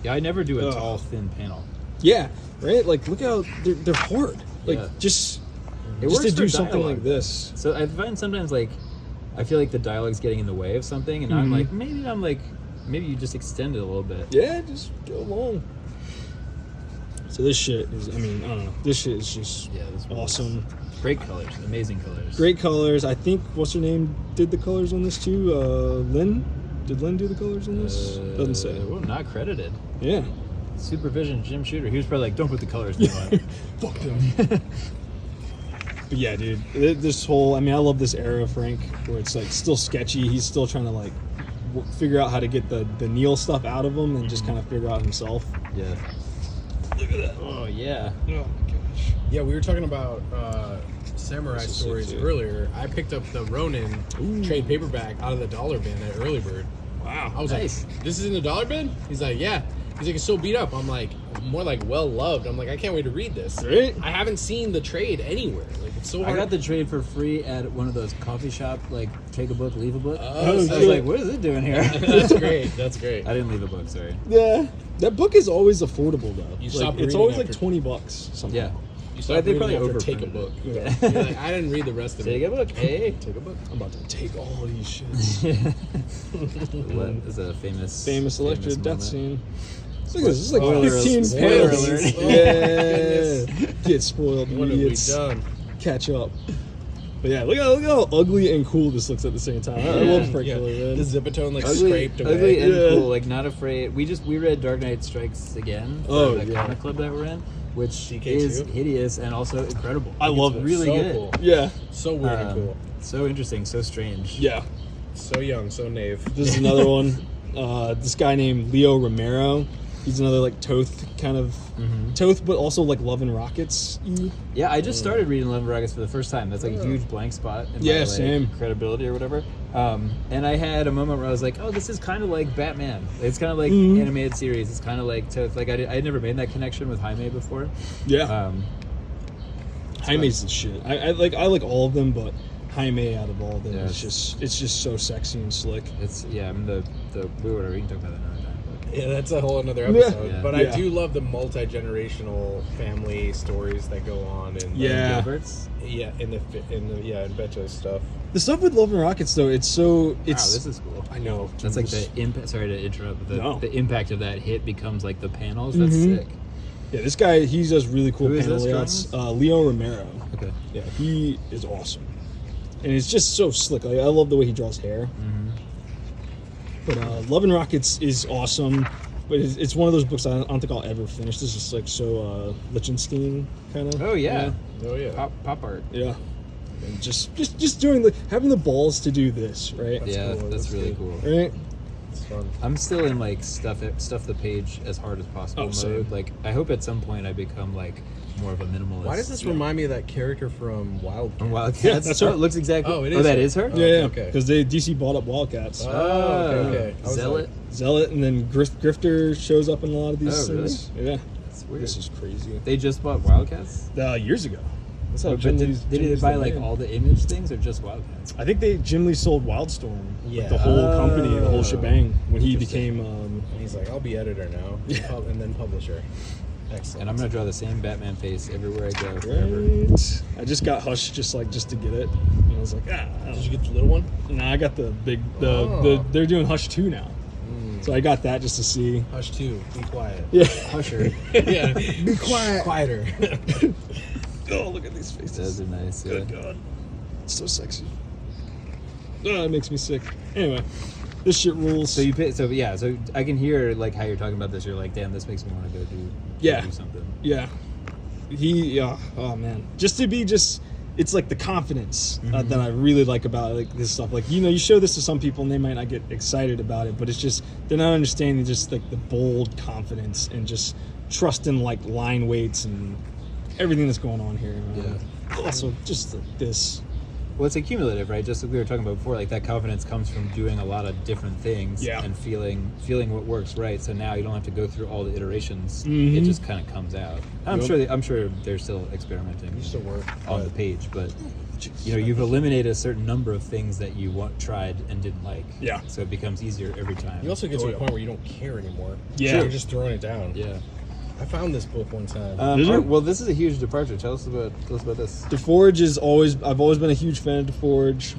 Yeah, I never do a Ugh. tall, thin panel. Yeah, right. Like, look how they're hard. Like, Yeah. just It to works do for something dialogue, like this. So I find sometimes like I feel like the dialogue's getting in the way of something, and I'm like maybe you just extend it a little bit. Yeah, just go along. So this shit is, I mean, I don't know. This shit is just This rules. awesome. Great colors, amazing colors. Great colors. I think, what's her name, did the colors on this too? Lynn? Did Lynn do the colors on this? Doesn't say. Well, not credited. Yeah. Supervision, Jim Shooter. He was probably like, don't put the colors in the Fuck them. But yeah, dude, this whole, I mean, I love this era of Frank where it's like still sketchy. He's still trying to like figure out how to get the Neil stuff out of him and just kind of figure out himself. Yeah. Look at that. Oh yeah. Oh my gosh. Yeah, we were talking about samurai This is stories sick, too. earlier. I picked up the Ronin trade paperback out of the dollar bin at Early Bird. Wow. I was Nice. like, "This is in the dollar bin?" He's like, "Yeah." He's like, "It's so beat up." I'm like, more like well loved. I'm like, I can't wait to read this. Right? I haven't seen the trade anywhere. Like, it's so I hard. got the trade for free at one of those coffee shop, like take a book, leave a book. Oh, I was shit. like, what is it doing here? That's great. That's great. I didn't leave a book, sorry. Yeah. That book is always affordable though. You Like, stop it's reading always like after- $20 something. Yeah. You But they probably after take a overprinted book. it. You're like, I didn't read the rest of Take it. a book. Hey. Take a book. I'm about to take all these shits. What is a Famous electric death moment. scene. Look at this. This is like Spoiler 15 spoiler panels. alert. Oh, Yeah. Get spoiled, What have we idiots. done? Catch up. But yeah, look how ugly and cool this looks at the same time. I love Frank Yeah. Miller, The man. Zipatone like Ugly, scraped away. ugly and Yeah. cool, like not afraid. We read Dark Knight Strikes Again for Oh, the yeah. comic club that we're in, which DK2? is hideous and also incredible. I Like, love it's it. really so good. cool. Yeah. So weird and cool. So interesting, so strange. Yeah. So young, so naive. This is another one. This guy named Leo Romero. He's another like Toth kind of Toth, but also like Love and Rockets. Yeah, I just started reading Love and Rockets for the first time. That's like a huge blank spot in Yeah, my like, same. credibility or whatever. And I had a moment where I was like, oh, this is kind of like Batman. It's kind of like animated series. It's kind of like Toth. Like I had never made that connection with Jaime before. Yeah. Jaime's the shit. I like all of them, but Jaime out of all of them Yeah, is it's just so sexy and slick. It's I mean the whatever, we can talk about that another time. Yeah, that's a whole another episode. Yeah. But Yeah. I do love the multi-generational family stories that go on in Yeah. Gilbert's? in Betcha stuff. The stuff with Love and Rockets though, it's so Wow, this is cool. I know. That's like the impact. Sorry to interrupt, but No. the impact of that hit becomes like the panels. That's sick. yeah. This guy he does really cool Who is panel this layouts. drawing Leo Romero. Okay. Yeah, he is awesome, and it's just so slick. Like, I love the way he draws hair. But Love and Rockets is awesome. But it's one of those books I don't think I'll ever finish. This is like so Lichtenstein kind of. Oh yeah. Oh yeah. Pop art. Yeah. And just doing having the balls to do this, right? Yeah, cool. that's That's really good. cool. Right? It's fun. I'm still in like stuff the page as hard as possible Oh, mode. same. Like I hope at some point I become like more of a minimalist. Why does this remind me of that character from Wildcat? From Wildcats? Yeah, that's her. It looks exactly. Oh, it Oh, is that her. is her. Oh, Yeah, yeah. okay. Because DC bought up Wildcats. Oh, okay. I was Zealot. Zealot, and then Grifter shows up in a lot of these Oh, really? things. Yeah. That's weird. This is crazy. They just bought Wildcats. Years ago. That's how But Jim did Lee's- they Jim Lee's buy the like man. all the Image things or just Wildcats? I think Jim Lee sold Wildstorm. Yeah. Like the whole company, the whole shebang, when he Interesting. became. And he's like, I'll be editor now, and then publisher. Excellent. And I'm gonna draw the same Batman face everywhere I go forever. Right. I just got Hush just to get it. And I was like, Did you get the little one? Nah, I got the big. Oh. They're doing Hush 2 now. So I got that just to see. Hush 2. Be quiet. Yeah. Husher. Yeah. Be quiet. Quieter. Oh, look at these faces. Those are nice. Yeah. Good God. It's so sexy. Oh, it makes me sick. Anyway, this shit rules. So so I can hear like how you're talking about this. You're like, damn, this makes me want to go do something. Yeah. Oh man. Just to be it's like the confidence that I really like about like this stuff. Like, you show this to some people and they might not get excited about it, but it's just, they're not understanding just like the bold confidence and just trust in like line weights and everything that's going on here. Also, just like this. Well, it's accumulative, right? Just like we were talking about before, like that confidence comes from doing a lot of different things Yeah. and feeling what works right. So now you don't have to go through all the iterations. Mhm. It just kind of comes out. I'm Yep. sure they're still experimenting Used to work. on the page, but you've eliminated a certain number of things that you tried and didn't like. Yeah. So it becomes easier every time. You also get to a point where you don't care anymore. Yeah. You're just throwing it down. Yeah. I found this book one time. Did you? Art, well, this is a huge departure. Tell us about this. DeForge is I've always been a huge fan of DeForge.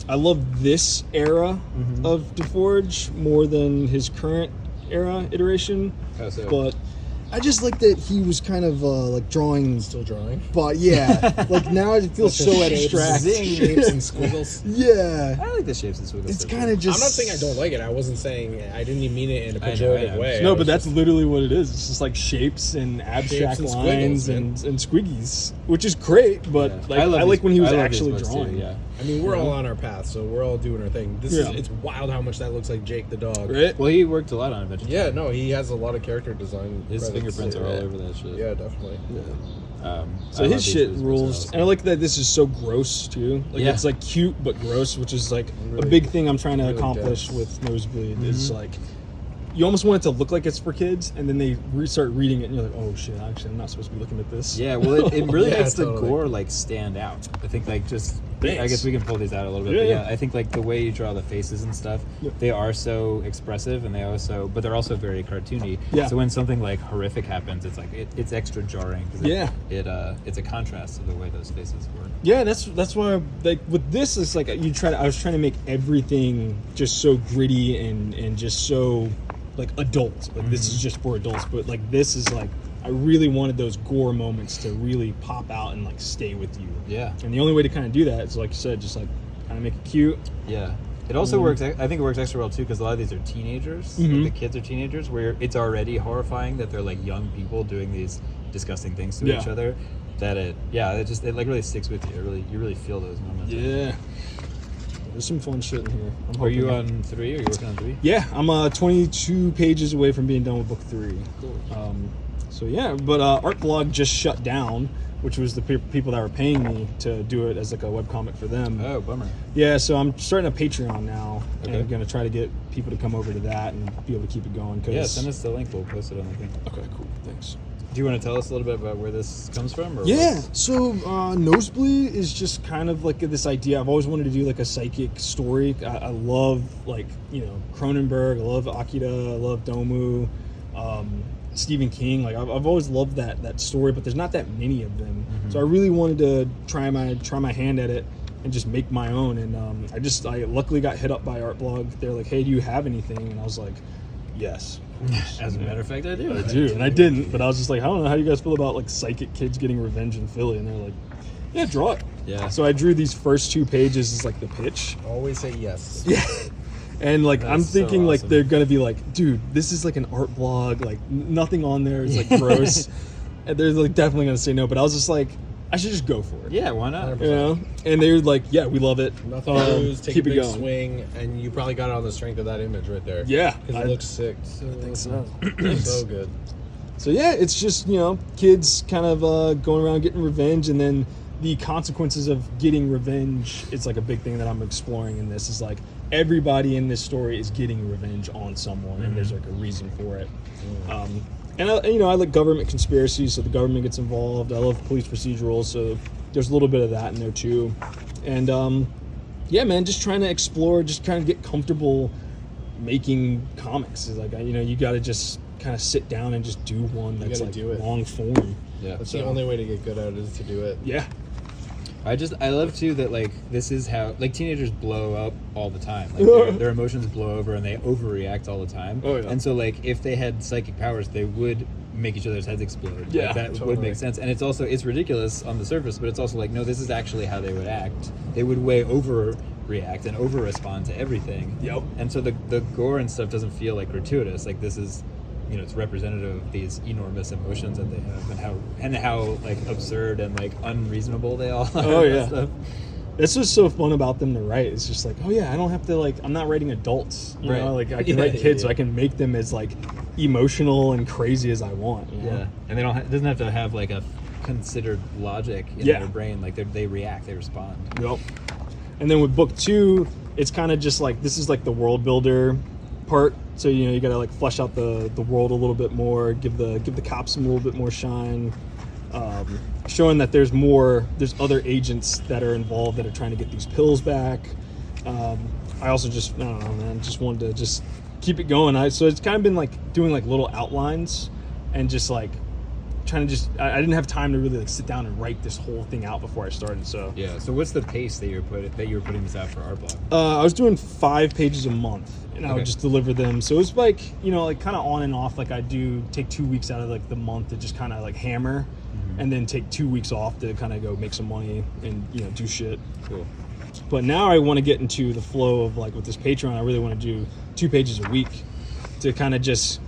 I love this era of DeForge more than his current era iteration. How so? But I just like that he was kind of like drawing. Still drawing. But yeah, like now it feels so abstract. Shapes and squiggles. Yeah, I like the shapes and squiggles. it's kind of just. I'm not saying I don't like it. I wasn't saying I didn't even mean it in a I know, pejorative I know. way. No, I but was that's just- literally what it is. It's just like shapes and abstract and lines squiggles, and squiggies, which is great. But Yeah. like, I love I like these- when he was I love these actually books too, drawing. yeah. I mean, we're all on our path, so we're all doing our thing. Yeah. It's wild how much that looks like Jake the dog. Right? Well, he worked a lot on Adventure. Yeah, no, he has a lot of character design. His credits. fingerprints are all over that shit. Yeah, definitely. So I love his these shit books rules, also. and I like that this is so gross too. Like Yeah. it's like cute but gross, which is like a Really- big thing I'm trying to really accomplish dense. with Nosebleed. Is like you almost want it to look like it's for kids, and then they start reading it, and you're like, oh shit, actually I'm not supposed to be looking at this. Yeah, well, it really Yeah, makes the totally. gore like stand out. I think like just. I Thanks. guess we can pull these out a little bit. Yeah, but yeah. I think like the way you draw the faces and stuff, Yep. they are so expressive, and but they're also very cartoony. Yeah. So when something like horrific happens, it's like it's extra jarring. 'Cause Yeah. It's a contrast to the way those faces work. Yeah, that's why like with this it's like I was trying to make everything just so gritty and just so like adult. Like this is just for adults, but like this is like I really wanted those gore moments to really pop out and like stay with you. Yeah. And the only way to kind of do that is like you said, just like kind of make it cute. Yeah. It also works. I think it works extra well too because a lot of these are teenagers. Mhm. Like, the kids are teenagers, where it's already horrifying that they're like young people doing these disgusting things to Yeah. each other. That it like really sticks with you. You really feel those moments. Yeah. There's some fun shit in here. Are you on 3? Are you working on 3? Yeah, I'm 22 pages away from being done with book 3. Cool. So yeah, but Artblog just shut down, which was the people that were paying me to do it as like a webcomic for them. Oh, bummer. Yeah, so I'm starting a Patreon now, and Okay. I'm gonna try to get people to come over to that and be able to keep it going. Cause Yeah, send us the link. We'll post it on the thing. Okay, cool, thanks. Do you want to tell us a little bit about where this comes from? Or Yeah, what's- so Nosebleed is just kind of like this idea. I've always wanted to do like a psychic story. I love like, Cronenberg, I love Akira, I love Domu, Stephen King. Like I've always loved that story, but there's not that many of them. So I really wanted to try my hand at it and just make my own. And I luckily got hit up by Artblog. They're like, hey, do you have anything? And I was like, yes. As a matter of fact, I do. I do, and I didn't, but I was just like, I don't know how you guys feel about like psychic kids getting revenge in Philly, and they're like, yeah, draw it. Yeah. So I drew these first 2 pages as like the pitch. Always say yes. Yeah. And like I'm That's so thinking like awesome. they're gonna be like, dude, this is like an art blog, like nothing on there is like gross, and they're like definitely gonna say no. But I was just like, I should just go for it. Yeah, why not? You know? And they're like, yeah, we love it. Nothing to lose. Take keep a it big going. swing, and you probably got it on the strength of that image right there. Yeah, because I it looks sick. I think so. So good. So yeah, it's just kids kind of going around getting revenge, and then the consequences of getting revenge. It's like a big thing that I'm exploring in this. Is like everybody in this story is getting revenge on someone, and there's like a reason for it. And I like government conspiracies, so the government gets involved. I love police procedurals, so there's a little bit of that in there too. And yeah, man, just trying to explore, just trying to get comfortable making comics. It's like you got to just kind of sit down and just do one that's gotta like do it. long form. Yeah. That's the only way to get good at it is to do it. Yeah. I love too that like this is how like teenagers blow up all the time. Like their emotions blow over and they overreact all the time. Oh, yeah. And so like if they had psychic powers, they would make each other's heads explode. Yeah, Like, that would totally. make sense. And it's ridiculous on the surface, but it's also like no, this is actually how they would act. They would way overreact and over respond to everything. Yep. And so the gore and stuff doesn't feel like gratuitous. Like this is it's representative of these enormous emotions that they have and how like absurd and like unreasonable they all are. Oh, and yeah. stuff. That's just so fun about them to write. It's just like, oh yeah, I don't have to like, I'm not writing adults. You know, Right. like I can Yeah, write kids, so yeah. I can make them as like emotional and crazy as I want. You know? Yeah, and they don't. It doesn't have to have like a considered logic in Yeah. their brain. Like they react, they respond. Yep. And then with book 2, it's kind of just like this is like the world builder part. So you gotta like flesh out the world a little bit more, give the cops a little bit more shine. showing that there's other agents that are involved that are trying to get these pills back. I also just, I don't know, man, just wanted to just keep it going. So it's kind of been like doing like little outlines and just like trying to I didn't have time to really like sit down and write this whole thing out before I started. So Yeah. So what's the pace that you were putting this out for our blog? I was doing 5 pages a month, and I would Okay. just deliver them. So it was like, you know, like kind of on and off. Like I do take 2 weeks out of like the month to just kind of like hammer, and then take 2 weeks off to kind of go make some money and, you know, do shit. Cool. But now I want to get into the flow of like with this Patreon. I really want to do 2 pages a week to kind of just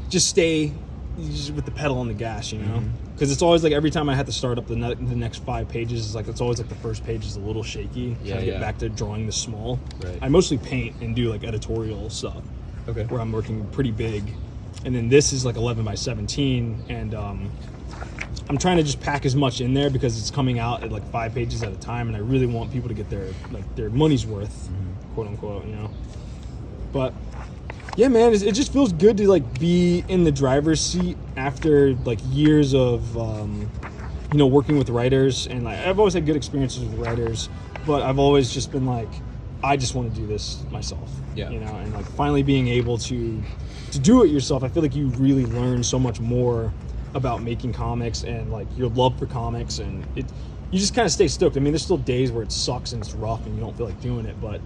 stay just with the pedal on the gas, you know. Because it's always like every time I have to start up the next 5 pages, it's like it's always like the first page is a little shaky. Yeah, Trying to yeah. get back to drawing the small. Right. I mostly paint and do like editorial stuff Okay. where I'm working pretty big, and then this is like 11 by 17, and I'm trying to just pack as much in there because it's coming out at like 5 pages at a time, and I really want people to get their money's worth, quote unquote, you know. But yeah, man, it just feels good to like be in the driver's seat after like years of you know, working with writers, and like I've always had good experiences with writers, but I've always just been like, I just want to do this myself. Yeah. You know, and like finally being able to do it yourself, I feel like you really learn so much more about making comics and like your love for comics, and you just kind of stay stoked. I mean, there's still days where it sucks and it's rough and you don't feel like doing it, but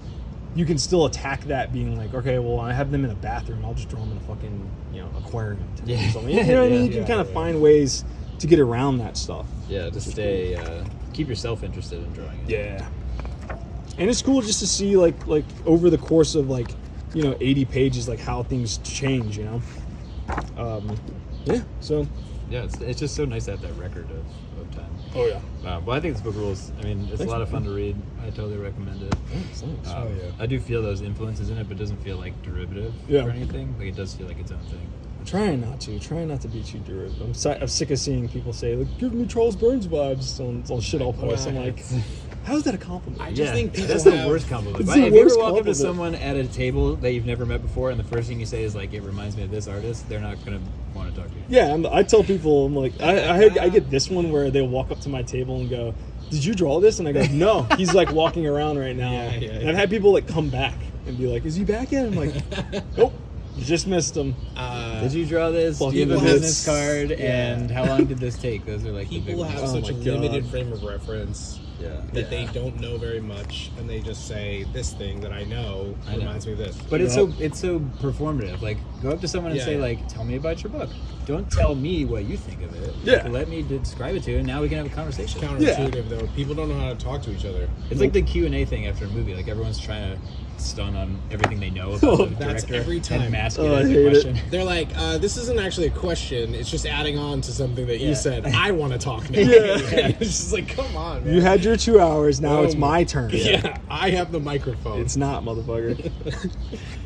you can still attack that being like, okay, well, I have them in a bathroom, I'll just draw them in a fucking, you know, aquarium today or something. You know what I mean? You can kind of find ways to get around that stuff. Yeah. To stay, keep yourself interested in drawing it. Yeah. And it's cool just to see like over the course of like, you know, 80 pages, like how things change, you know? Yeah, so. Yeah. It's just so nice to have that record of time. Oh, yeah. Well, I think this book rules. I mean, it's Thanks, a lot of man. fun to read. I totally recommend it. Thanks. Oh, yeah. I do feel those influences in it, but it doesn't feel like derivative Yeah. or anything. Like it does feel like its own thing. Trying not to be too derivative. I'm sick of seeing people say, like, give me Charles Burns vibes on shit I'll post. I'm like, how's that a compliment? I just think people that's have, the worst compliment. It's If the you ever worst walk up to compliment. someone at a table that you've never met before, and the first thing you say is like, "It reminds me of this artist," they're not gonna want to talk to you. Yeah, I tell people, I'm like, I get this one where they'll walk up to my table and go, did you draw this? And I go, no, he's like walking around right now. Yeah. And I've had people like come back and be like, is he back yet? I'm like, nope, you just missed him. Did you draw this? Do you have a Fucking business nuts. card? And how long did this take? Those are like the big People ones. have Oh such a my limited God. frame of reference Yeah. that they don't know very much, and they just say this thing that I know I know. reminds me of this. But it's Yep. so performative. Like, go up to someone and Yeah, say, yeah. like, tell me about your book. Don't tell me what you think of it. Yeah. Like, let me describe it to you, and now we can have a conversation. Counterintuitive though. People don't know how to talk to each other. It's like the Q&A thing after a movie. Like, everyone's trying to stun on everything they know about the That's director every time. and mask Oh, it I as hate a it. question. They're like, this isn't actually a question. It's just adding on to something that Yeah. you said. I want to talk now. Yeah. It's just like, come on, man. You had your 2 hours, now it's Oh my turn. Yeah, I have the microphone. It's not, motherfucker.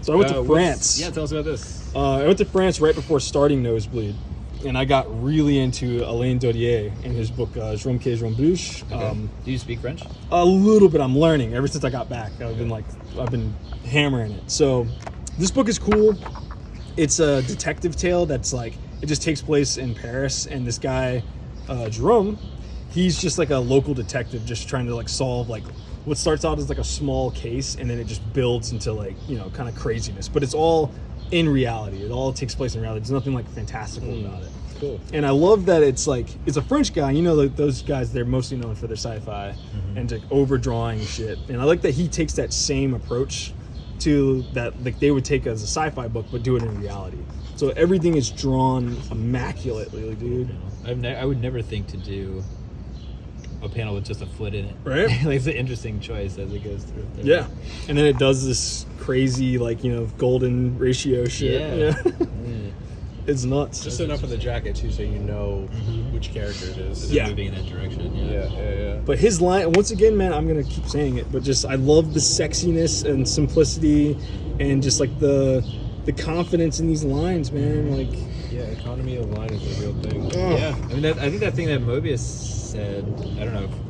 So I went to What's- France. Yeah, tell us about this. I went to France right before starting Nosebleed, and I got really into Alain Dodier and his book, Jrom que Jrom Bouche. Do you speak French? A little bit. I'm learning. Ever since I got back, I've been hammering it. So this book is cool. It's a detective tale that's like, it just takes place in Paris, and this guy, Jerome, he's just like a local detective just trying to like solve like what starts out as like a small case, and then it just builds into like, you know, kind of craziness. But it's all in reality. It all takes place in reality. There's nothing like fantastical about it. cool. And I love that it's like, it's a French guy. You know, like those guys, they're mostly known for their sci-fi and like overdrawing shit. And I like that he takes that same approach to that, like they would take as a sci-fi book, but do it in reality. So everything is drawn immaculately, dude. I would never think to do a panel with just a foot in it. Right? Like, it's an interesting choice as it goes through. Yeah. And then it does this crazy, like, you know, golden ratio shit. Yeah. It's nuts. Just enough of the jacket too, so you know which character it is. Yeah. Moving in that direction. Yeah. But his line, once again, man, I'm gonna keep saying it, but just I love the sexiness and simplicity, and just like the confidence in these lines, man. Like, Yeah, economy of line is a real thing. Yeah, I mean, I think that thing that Mobius said, I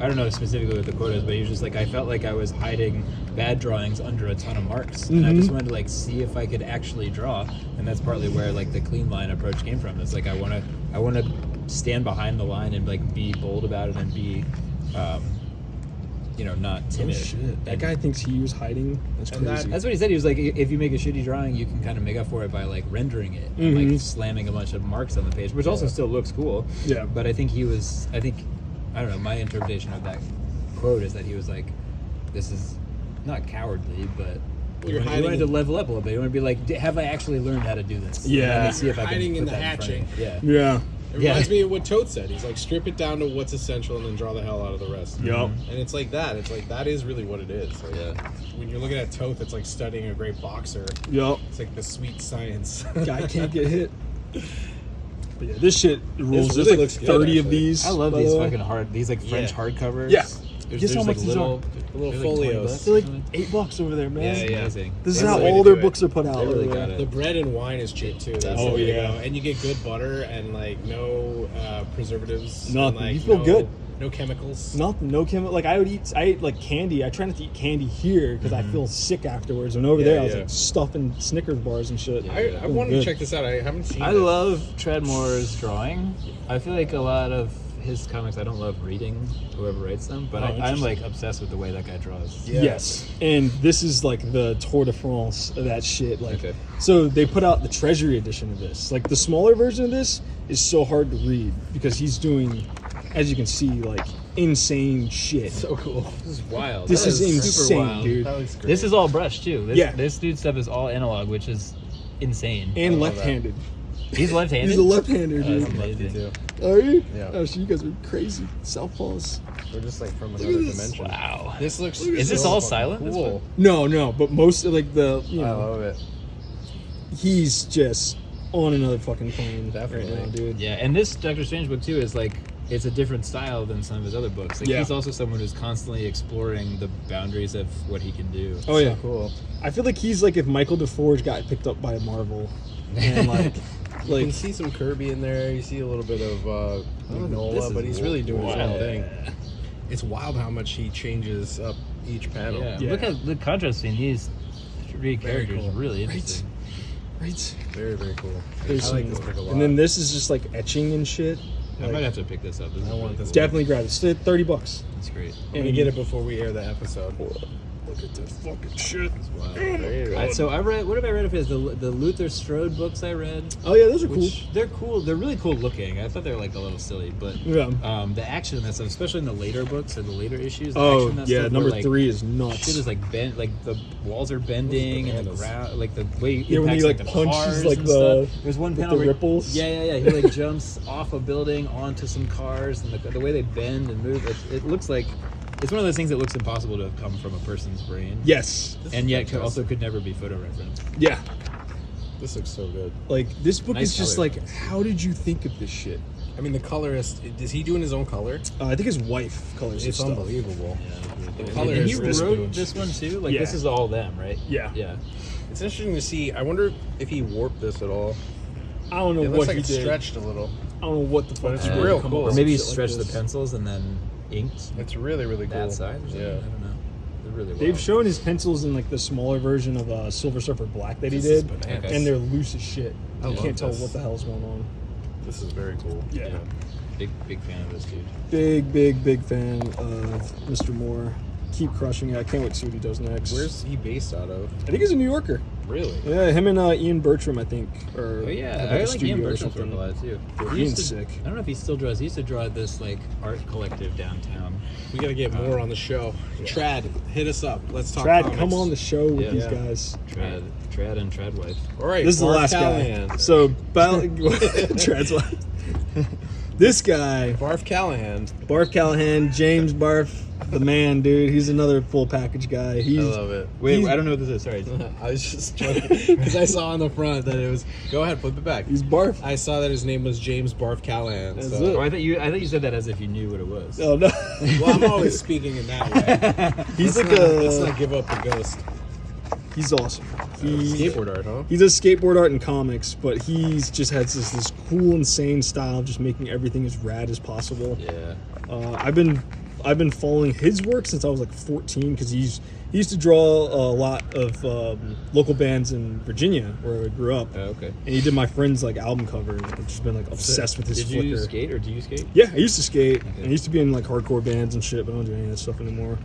don't know specifically what the quote is, but he was just like, I felt like I was hiding bad drawings under a ton of marks, and I just wanted to like see if I could actually draw, and that's partly where like the clean line approach came from. It's like I want to stand behind the line and like be bold about it and be, not Oh timid. shit! That And guy thinks he was hiding. That's And crazy. That's what he said. He was like, if you make a shitty drawing, you can kind of make up for it by like rendering it and Mhm. like slamming a bunch of marks on the page, which also still looks cool. Yeah. But I think I don't know, my interpretation of that quote is that he was like, this is not cowardly, but Well, you're you hiding wanted to level up a little bit. You want to be like, have I actually learned how to do this? Yeah. Let me see if I can Hiding in put the that in front of hatching. you. Yeah. Yeah. It Yeah. reminds me of what Toad said. He's like, strip it down to what's essential and then draw the hell out of the rest. Yup. And it's like that. It's like that is really what it is. Like, Yeah. when you're looking at Toth, it's like studying a great boxer. Yup. It's like the sweet science. Guy can't get hit. But yeah, this shit rules. This There's really like looks good, 30 of actually. these. I love by these the way. fucking these like French Yeah. hardcovers. Yeah. There's, Guess how there's, much like these little, Little there's, like, 20 folios. bucks They're like or something. $8 over there, man. Yeah, yeah. Amazing. This is That's how the way to all their do it. books are put out. They really over got there. it. The bread and wine is cheap too. That's Oh, the way to yeah. go. And you get good butter and like no preservatives. Nothing. And, like, You feel no, good. No chemicals. Nothing, no chemical. Like I ate like candy. I try not to eat candy here because I feel sick afterwards. And over Yeah, there, I was yeah. like stuffing Snickers bars and shit. I Feeling wanted good. to check this out. I haven't seen I it. love Treadmore's drawing. I feel like a lot of his comics, I don't love reading whoever writes them, but Oh, I'm interesting. like obsessed with the way that guy draws. Yeah. Yes, and this is like the Tour de France of that shit. Like, Okay. so they put out the Treasury edition of this. Like the smaller version of this is so hard to read because he's doing, as you can see, like insane shit. So cool. This is wild. This That is super insane, wild. dude. That looks great. This is all brush too. Yeah. This dude's stuff is all analog, which is insane. And love that. left-handed. He's left-handed. He's a left-hander, Oh, dude. that's amazing. too. Are you? Yeah. Oh, so you guys are crazy. Southpaws. We're just like from at another this. dimension. Wow. This looks. Is this so all fucking silent, this Cool. book? No, but most of like the I love it. he's just on another fucking plane Definitely. right now, dude. Yeah, and this Doctor Strange book too is like it's a different style than some of his other books. Like Yeah. he's also someone who's constantly exploring the boundaries of what he can do. Oh yeah, Cool. I feel like he's like if Michael DeForge got picked up by Marvel, and like, You can like see some Kirby in there. You see a little bit of this Nola, is but he's really doing his own wild. thing. It's wild how much he changes up each panel. Yeah. Yeah. Look at the contrast between these three Very characters. cool. Really Right. interesting. right. Very, very cool. There's I like some- this book a lot. And then this is just like etching and shit. I might have to pick this up. This is I want really this cool. Definitely grab it. It's $30. That's great. I'm gonna get it before we air the episode. Look at this fucking shit. Wow. There you go. So I read. What have I read of his? The Luther Strode books I read. Oh yeah, those are cool. Which they're cool. They're really cool looking. I thought they were like a little silly, but Yeah. the action in that stuff, especially in the later books or the later issues. The Oh action in that yeah, stuff number where, like, 3 is nuts. Shit is like bent, like the walls are bending and the bananas. ground, like the way Yeah, when he, impacts, like, the punches, cars like, and the- stuff. There's one with panel the where ripples. Yeah. He like jumps off a building onto some cars, and the way they bend and move, it looks like it's one of those things that looks impossible to have come from a person's brain. Yes. and yet also could never be photo referenced. Yeah. This looks so good. Like this book Nice is just color. like, how did you think of this shit? I mean, the colorist, is he doing his own color? I think his wife colors his It's stuff. unbelievable. The color and he is this wrote dude. this one too. Like Yeah. this is all them, right? Yeah. Yeah. It's interesting to see. I wonder if he warped this at all. I don't know It what looks like he it's did. stretched a little. I don't know what the fuck. But it's he Uh, did to real come cool. up Or with maybe some shit stretch like the this. pencils and then inked It's really, really cool. that side. Or something. Yeah. I don't know. They're really They've wild. shown his pencils in like the smaller version of Silver Surfer Black that he This is did, bananas. and they're loose as shit. I You love can't tell this. what the hell's going on. This is very cool. Yeah. Big fan of this dude. Big fan of Mr. Moore. Keep crushing it. I can't wait to see what he does next. Where's he based out of? I think he's a New Yorker. Really? Yeah, him and Ian Bertram, I think. Or Oh yeah, have, I a like studio Ian or Bertram's work something. a lot too. Yeah, He used Ian's to- sick. I don't know if he still draws. He used to draw this like art collective downtown. We gotta get more on the show. Trad, hit us up. Let's talk Trad, comics. come on the show with Yeah. these Yeah. guys. Trad and Tradwife. All right, This is the Barf last Callahan. guy. So, Trad's wife. This guy, Barf Callahan. Barf Callahan, James Barf, the man, dude. He's another full package guy. He's, I love it. Wait, He's- I don't know what this is. Sorry. I was just joking because I saw on the front that it was. Go ahead, flip it back. he's Barf. I saw that his name was James Barf Callahan. That's so. it. Oh, I thought you said that as if you knew what it was. Oh no, Well, I'm always speaking in that way. he's like Let's not a. give up the ghost. He's awesome. He, Skateboard art, huh? He does skateboard art and comics, but he's just has this cool, insane style of just making everything as rad as possible. Yeah. I've been I've been following his work since I was like 14 because he used to draw a lot of local bands in Virginia where I grew up. Oh, okay. And he did my friend's like album cover, and I've just been like obsessed with his Did flicker. you skate or do you skate? Yeah, I used to skate. Okay. I used to be in like hardcore bands and shit, but I don't do any of that stuff anymore.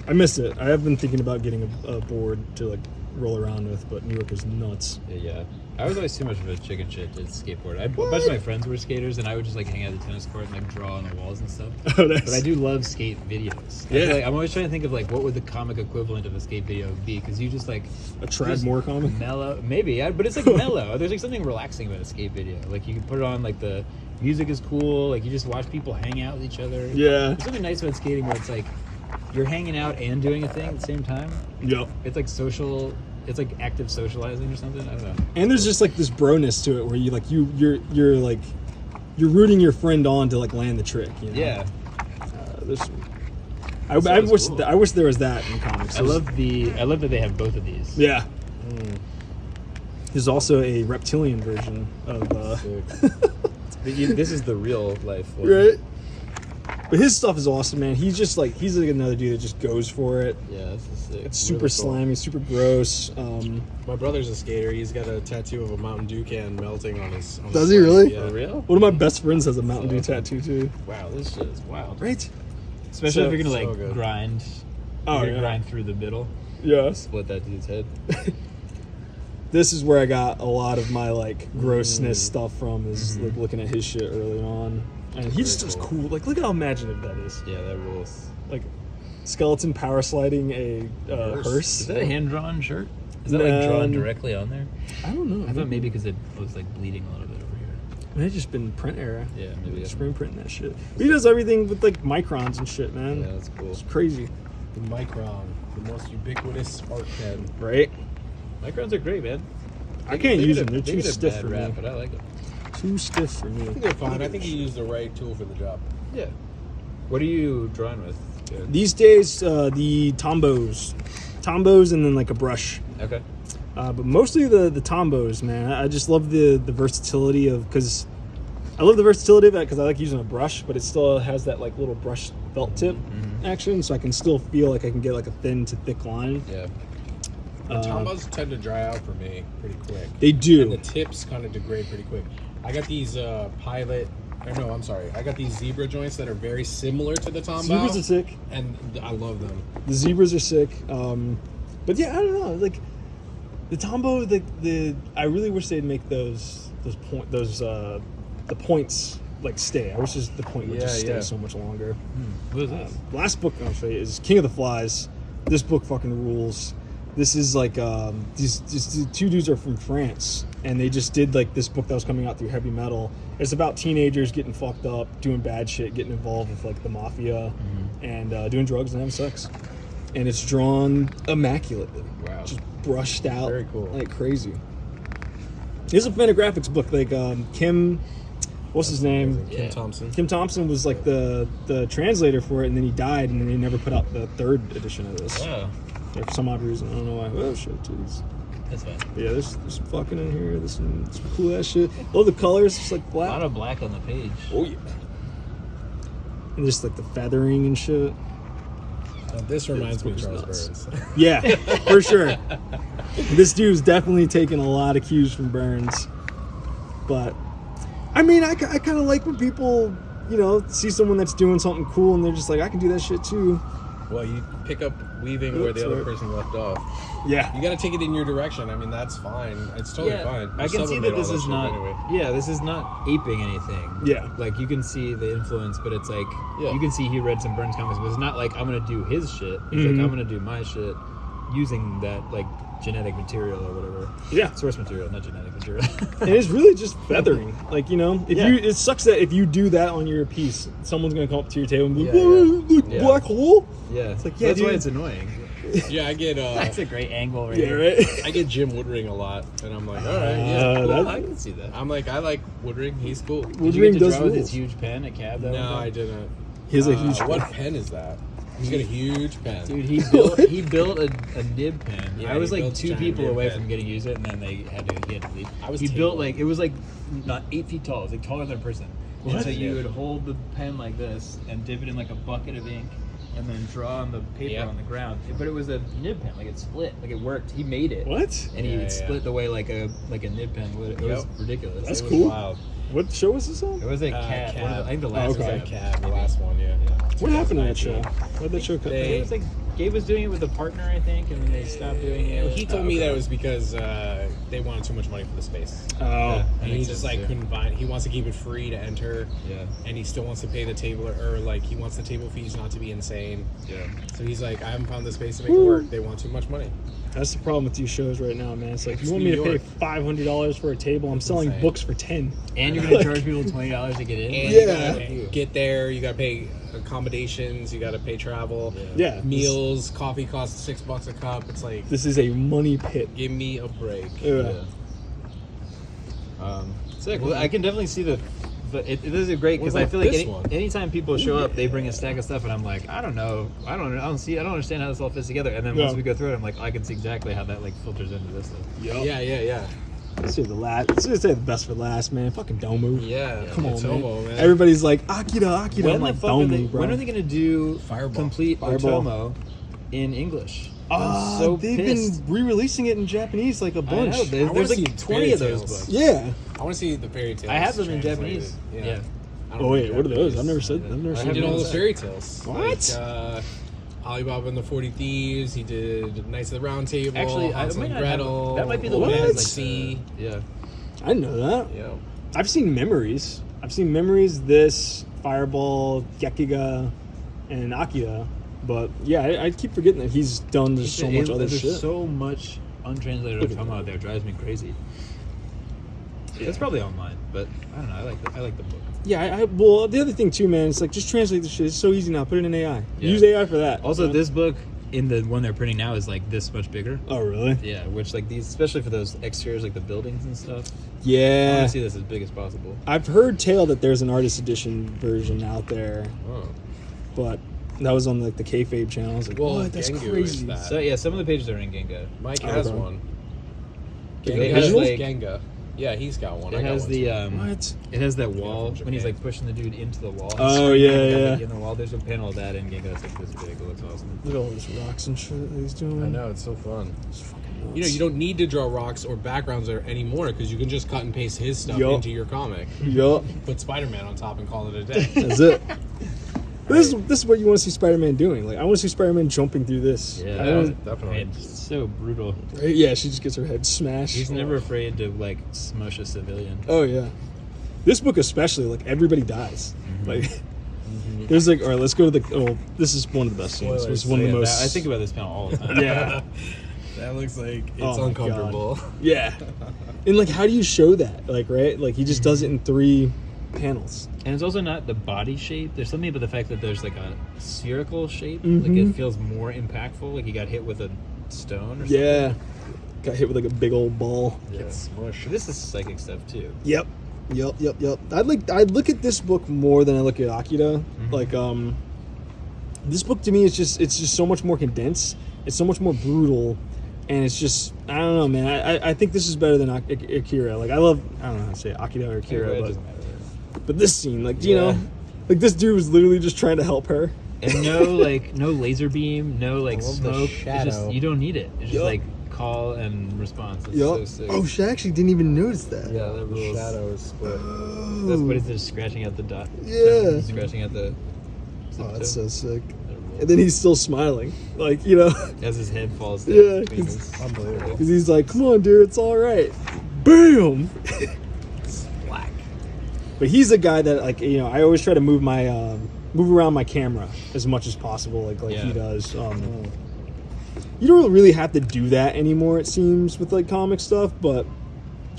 I miss it. I have been thinking about getting a board to like roll around with, but New York is nuts. Yeah. I was always too much of a chicken shit to skateboard. A bunch of my friends were skaters, and I would just like hang out at the tennis court and like draw on the walls and stuff. Oh, nice. But I do love skate videos. I Yeah. feel like I'm always trying to think of like what would the comic equivalent of a skate video be, because you just like A Trad Moore comic? mellow, maybe, but it's like mellow. There's like something relaxing about a skate video. Like you can put it on, like the music is cool. Like you just watch people hang out with each other. Yeah. There's something nice about skating where it's like you're hanging out and doing a thing at the same time. Yep. It's like social. It's like active socializing or something. I don't know. And there's just like this broness to it where you like you're like you're rooting your friend on to like land the trick. You know? Yeah. I wish cool. I wish there was that in comics. I love that they have both of these. Yeah. There's also a reptilian version of This is the real life one. right. But his stuff is awesome, man. He's like another dude that just goes for it. Yeah, this is sick. It's super Really cool. slimy, super gross. My brother's a skater. He's got a tattoo of a Mountain Dew can melting on his. Does he really? Yeah. For real? One of my best friends has a Mountain Dew tattoo too. Wow, this shit is wild. Right? Especially So- if you're gonna like so good. grind. Oh, You're gonna yeah. grind through the middle. Yes. Split that dude's head. This is where I got a lot of my like grossness stuff from. Is like looking at his shit early on, and he just does cool. Like, look at how imaginative that is. Yeah, that rules. Like, skeleton power sliding a hearse. Is that a hand drawn shirt? Is that No. like drawn directly on there? I don't know. I thought maybe because it was like bleeding a little bit over here. It might have just been print era. Yeah, maybe. Like, screen printing that shit. He does everything with like microns and shit, man. Yeah, that's cool. It's crazy, The Micron, the most ubiquitous spark pen. right? Microns are great, man. I can't use them. They're They too get a stiff bad for rap, me. but I like them. Too stiff for I me. think they're fine. I think you use the right tool for the job. Yeah. What are you drawing with, Jared? These days, the Tombos, and then like a brush. Okay. But mostly the Tombos, man. I just love the versatility of, because I love the versatility of it because I like using a brush, but it still has that like little brush felt tip action, so I can still feel like I can get like a thin to thick line. Yeah. The Tombos tend to dry out for me pretty quick. They do. And the tips kind of degrade pretty quick. I got these I got these zebra joints that are very similar to the Tombow. Zebras are sick. And I love them. The zebras are sick. But yeah, I don't know. Like the Tombow, the I really wish they'd make the points like stay. I wish the point would just Yeah, stay yeah. so much longer. What is this? Last book I'll show you is King of the Flies. This book fucking rules. This is like these two dudes are from France, and they just did like this book that was coming out through heavy metal. It's about teenagers getting fucked up, doing bad shit, getting involved with like the mafia, and doing drugs and having sex. And it's drawn immaculately. Wow. Just brushed out. Very cool. Like crazy. It's a Fantagraphics book. Like Kim, what's his name? Yeah. Kim Thompson. Kim Thompson was like the translator for it, and then he died, and then they never put out the third edition of this. Oh, For some odd reason, I don't know why. Oh shit, titties. that's fine. But yeah, there's some fucking in here. There's some cool ass shit. Love the colors, just like A black. lot of black on the page. Oh yeah. And just like the feathering and shit. This reminds me of This Charles book is Burns. Yeah, for sure. This dude's definitely taking a lot of cues from Burns. But I mean, I kind of like when people, see someone that's doing something cool and they're just like, I can do that shit too. Well, you pick up weaving where the Oops, other sorry. person left off. Yeah. You got to take it in your direction. I mean, that's fine. It's totally fine. I can see Sublimate that all this is shit not. Anyway. Yeah, this is not aping anything. Yeah. Like you can see the influence, but it's like Yeah. you can see he read some Burns comics, but it's not like I'm gonna do his shit. It's like I'm gonna do my shit using that like genetic material or whatever. Yeah. Source material, not genetic material. And it's really just feathering. Like, if Yeah. it sucks that if you do that on your piece, someone's gonna come up to your table and be like, Yeah, "Whoa, like yeah. black hole?" yeah, It's like, yeah, that's why dude. it's annoying. Yeah, I get That's a great angle right Yeah, here. right? I get Jim Woodring a lot, and I'm like, all right, yeah. Uh, Well, that- I can see that. I'm like, I like Woodring. He's cool. Did you Woodring get to does draw with rules. his huge pen at Cab? That No, one I time? didn't. He has a huge What pen is that? He's got a huge pen. Dude, he built a nib pen. Yeah, I was he like built a 2 giant people nib away pen. from getting to use it, and then he had to leave. I was He built tingling. like it was like not 8 feet tall. It was like taller than a person. And so you would hold the pen like this and dip it in like a bucket of ink, and then draw on the paper on the ground. But it was a nib pen, like it split, like it worked. He made it. What? And he split the way like a nib pen would. It was ridiculous. That's it was cool. wild. What show was this on? It was a cat. I think the last okay. cat. The last one, yeah. What happened to that show? What did that show cut? It was like Gabe was doing it with a partner, I think, and then they stopped doing it. He told me that it was because they wanted too much money for the space. Oh. And he just like couldn't find. He wants to keep it free to enter. Yeah. And he still wants to pay the table or like he wants the table fees not to be insane. Yeah. So he's like, I haven't found the space to make it work. They want too much money. That's the problem with these shows right now, man. It's like, It's you want New me to York. pay $500 for a table? I'm selling insane. books for 10. And you're gonna charge people $20 to get in. And Yeah. you gotta get there. You gotta pay accommodations. You gotta pay travel. Yeah. Meals. Coffee costs $6 a cup. It's like, This is a money pit. give me a break. Yeah. Sick. Well, I can definitely see but it is great because What I about feel like this one? anytime people show up, they bring a stack of stuff, and I'm like, I don't know, I don't understand how this all fits together. And then once Yeah. we go through it, I'm like, I can see exactly how that like filters into this stuff. Yup. Yeah. Let's save the last. Let's just say the best for last, man. Fucking Domu. Yeah. Come on, it's man. Tomo, man. Everybody's like Akira. I'm like Domu, bro. when are they gonna do Fireball. complete Fireball. Otomo in English? I'm so they've pissed. been re-releasing it in Japanese like a I bunch. know, there's wanna see like 20 of those fairy tales. books. Yeah. I want to see the fairy tales. I have them in translated. Japanese. Yeah. Yeah. I don't Oh wait, know what are those? Japanese. I've never said. I've never I He seen did all the those. fairy tales. What? Like, Alibaba and the 40 Thieves. He did Knights of the Round Table. Actually, I Hansel might and not have- Gretel. that might be the one one that that has, has like, C. Yeah. I didn't know that. Yeah. I've seen Memories. This, Fireball, Gekiga, and Akira. But yeah, I keep forgetting that he's done just so much other There's shit. so much untranslated Otomo out there. It drives me crazy. It's probably online, but I don't know. I like the book. Yeah, well, the other thing too, man, it's like just translate the shit. It's so easy now. Put it in AI. Yeah. Use AI for that. Also, you know? this book in the one they're printing now is like this much bigger. Oh, really? Yeah, which like these, especially for those exteriors, like the buildings and stuff. I Yeah. want to see this as big as possible. I've heard tale that there's an artist edition version out there, Oh. but that was on like the kayfabe channel. I was like, Well, what? That's Gengu crazy. is that. So yeah, some of the pages are in Genga. Mike Oh, has okay. one. It Genga has, has like- Genga. Yeah, he's got one. I It got has one the too. What? it has that wall from when he's Japan. like pushing the dude into the wall. Oh, He's yeah, screaming yeah. in the wall. There's a panel of that in Genga that's like this big. It looks awesome. Look at all these rocks and shit that he's doing. I know, it's so fun. It's fucking nuts. You know, you don't need to draw rocks or backgrounds or anymore because you can just cut and paste his stuff Yup. into your comic. Yup. Put Spider-Man on top and call it a day. That's it. This is what you want to see Spider-Man doing. Like I want to see Spider-Man jumping through this. Yeah, I that was don't- definitely. It's so brutal. yeah, she just gets her head smashed. He's never afraid to like smush a civilian. Oh yeah, this book especially, like everybody dies. Like there's like, all right, let's go to the. Oh, this is one of the best scenes. Spoilers. It's one of the Yeah, most. I think about this panel all the time. Yeah, That looks like it's Oh my uncomfortable. yeah. And like, how do you show that? Like, right? Like he just does it in 3 panels. And it's also not the body shape. There's something about the fact that there's like a spherical shape. Like Mhm. it feels more impactful. Like he got hit with a stone or Yeah, got hit with like a big old ball. something. Yeah. It's smush. This is psychic stuff too. Yep. I'd look at this book more than I look at Akira. Like this book to me is it's so much more condensed. It's so much more brutal, and it's just I don't know, man. I think this is better than Akira. Like I don't know how to say it, Akira or Akira, It but, doesn't matter. but this scene, like you Yeah. know, like this dude was literally just trying to help her. And no laser beam, no like I love the smoke. It's shadow. just you don't need it. It's just Yup. like call and response. It's Yup. so sick. Oh, she actually didn't even notice that. Yeah, that The rules. shadow is split. Oh. That's what he's just scratching at the dot. Yeah. Scratching at the. Oh, that's so sick. That rules. And then he's still smiling, like you know, As his head falls down. Yeah, between 'cause- his- Unbelievable. because he's like, "Come on, dude, it's all right." Bam. Black. But he's a guy that, like, you know, I always try to move around my camera as much as possible, like Yeah. he does. You don't really have to do that anymore, it seems, with like comic stuff. But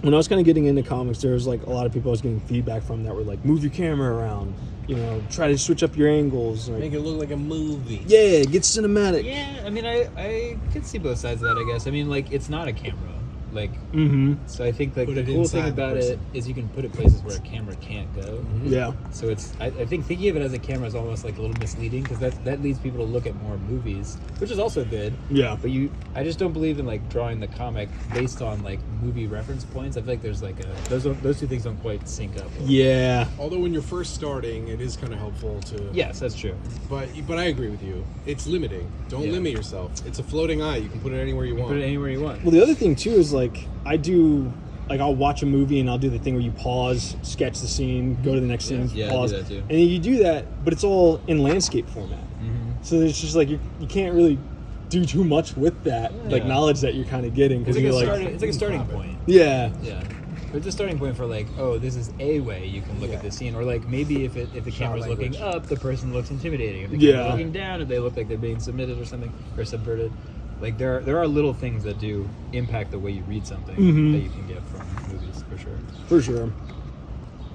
when I was kind of getting into comics, there was like a lot of people I was getting feedback from that were like, "Move your camera around, you know, try to switch up your angles." Like, Make it look like a movie. yeah, get cinematic. Yeah, I mean, I could see both sides of that. I guess. I mean, like, it's not a camera. Like, so I think like Put the it cool inside thing the about person. it is you can put it places where a camera can't go. Yeah. So it's I think thinking of it as a camera is almost like a little misleading because that leads people to look at more movies, which is also good. Yeah. But I just don't believe in like drawing the comic based on like movie reference points. I feel like there's like those two things don't quite sync up. Yeah. Although when you're first starting, it is kind of helpful to. Yes, that's true. But I agree with you. It's limiting. Don't limit yourself. It's a floating eye. You can put it anywhere you want. Put it anywhere you want. Well, the other thing too is like I'll watch a movie and I'll do the thing where you pause, sketch the scene, go to the next scene, Yeah, I pause, do that too. and then you do that, but it's all in landscape format. So it's just like you can't really do too much with that like knowledge that you're kind of getting because It's like, you're like it's like a starting point. yeah. It's a starting point for like, oh, this is a way you can look at this scene, or like maybe if the camera's looking up, the person looks intimidating. If the camera's looking down, if they look like they're being submitted or something or subverted, like there are little things that do impact the way you read something that you can get from movies for sure. For sure.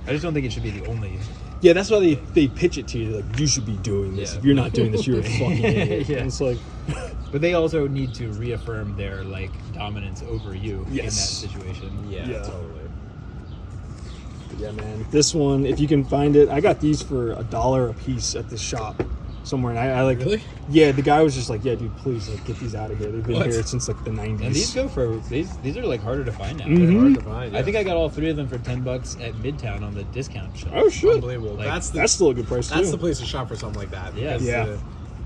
I just don't think it should be the only. Yeah, that's why they pitch it to you like you should be doing this. Yeah. If you're not doing this, you're a fucking idiot. Yeah. And it's like, But they also need to reaffirm their like dominance over you in that situation. Yeah, Yeah. totally. yeah, man. This one, if you can find it, I got these for $1 a piece at the shop somewhere, and I like. Really? Yeah, the guy was just like, "Yeah, dude, please, like, get these out of here. They've been What? here since like the '90s." And these go for these are like harder to find now. They're hard to find. I think I got all 3 of them for $10 at Midtown on the discount shop. Oh shit, Unbelievable. Like, that's still a good price That's too. the place to shop for something like that. Yeah. because, Yeah.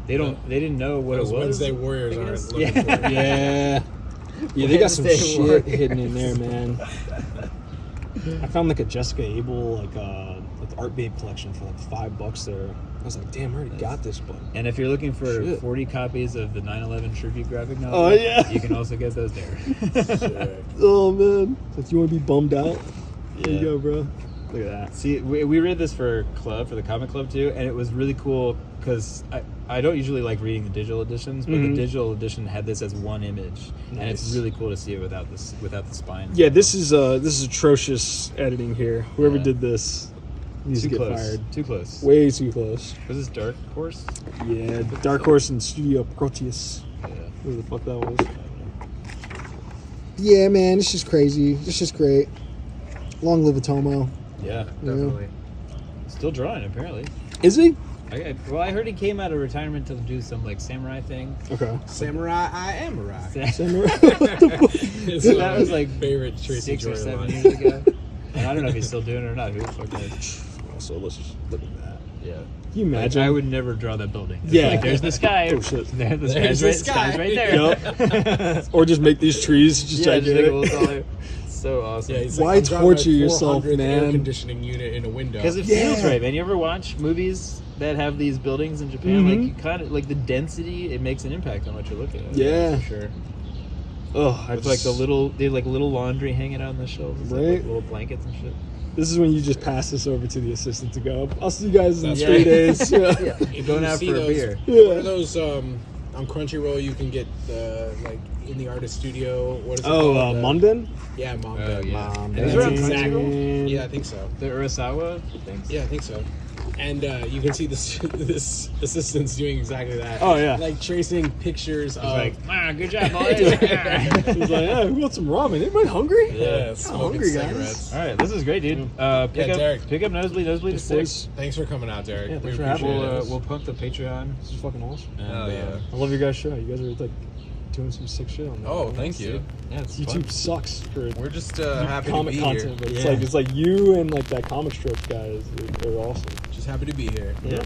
They didn't know what it Those was. Wednesday Warriors I aren't guess. looking for it. Yeah, yeah, they got some Wednesday shit Warriors. hidden in there, man. I found like a Jessica Abel like Art Babe collection for like $5 there. I was like, damn, I already got this book. And if you're looking for Shit. 40 copies of the 9/11 tribute graphic novel, Oh, yeah. you can also get those there. Shit. Oh man, like you want to be bummed out? There Yeah. you go, bro. Look at that. See, we read this for the comic club too, and it was really cool because I don't usually like reading the digital editions, but the digital edition had this as one image, and it's Nice. really cool to see it without the spine. Yeah, this is atrocious editing here. Whoever Yeah. did this needs too to get close. fired. Too close. Way too close. Was this Dark Horse? Yeah, Dark Horse and Studio Proteus. Yeah. Who the fuck that was? Yeah, man, it's just crazy. It's just great. Long live Atomo. Yeah, definitely. Still drawing apparently. Is he? I heard he came out of retirement to do some like samurai thing. Okay. Samurai, I am a rock. Samurai. It's one That of was my like favorite Tracy 6 or Jordan 7 lines. years ago. And I don't know if he's still doing it or not. Who the fuck knows? So let's just look at that. Yeah. Can you Like, imagine? I would never draw that building. It's Yeah. like, there's the sky. Oh, shit. There, the There's sky's the right, sky. sky's right there. Yep. Or just make these trees just Yeah, just make gigantic. a little taller. So awesome. Yeah, he's Why like, I'm drawing torture my yourself, 400th man? Air conditioning unit in a window. Because it Yeah. feels right, man. You ever watch movies that have these buildings in Japan? Like, you kind of like the density. It makes an impact on what you're looking at. Yeah. for sure. Oh, With like they have like little laundry hanging out on the shelves, like, Right. little blankets and shit. This is when you just pass this over to the assistant to go. I'll see you guys in That's 3 right. days. Yeah. If Going you out see for a those, beer. Yeah. What are those on Crunchyroll? You can get like in the artist studio. What is it Oh, called? Mundan? Yeah, Mom. Oh, yeah. Mom. Those are on That's exact- Crunchyroll? Yeah, I think so. The Urasawa things. Yeah, I think so. And you can see this assistant's doing exactly that. Oh, yeah. Like tracing pictures of. Like, good job, boys. He's like, yeah, we want some ramen. Anybody hungry? yeah, I'm smoking hungry, cigarettes. guys. All right, this is great, dude. Derek. Pick up Nosebleed. Nosebleed is Boys. Thanks for coming out, Derek. Yeah, we thanks for appreciate having it. us. We'll pump the Patreon. This is fucking awesome. And, Hell yeah. I love your guys' show. You guys are like doing some sick shit on that. Oh, thank you. Yeah, it's YouTube fun. sucks for We're just happy to comic be content, here. but it's like you and like that comic strip guys. They're awesome. Just happy to be here. Yeah.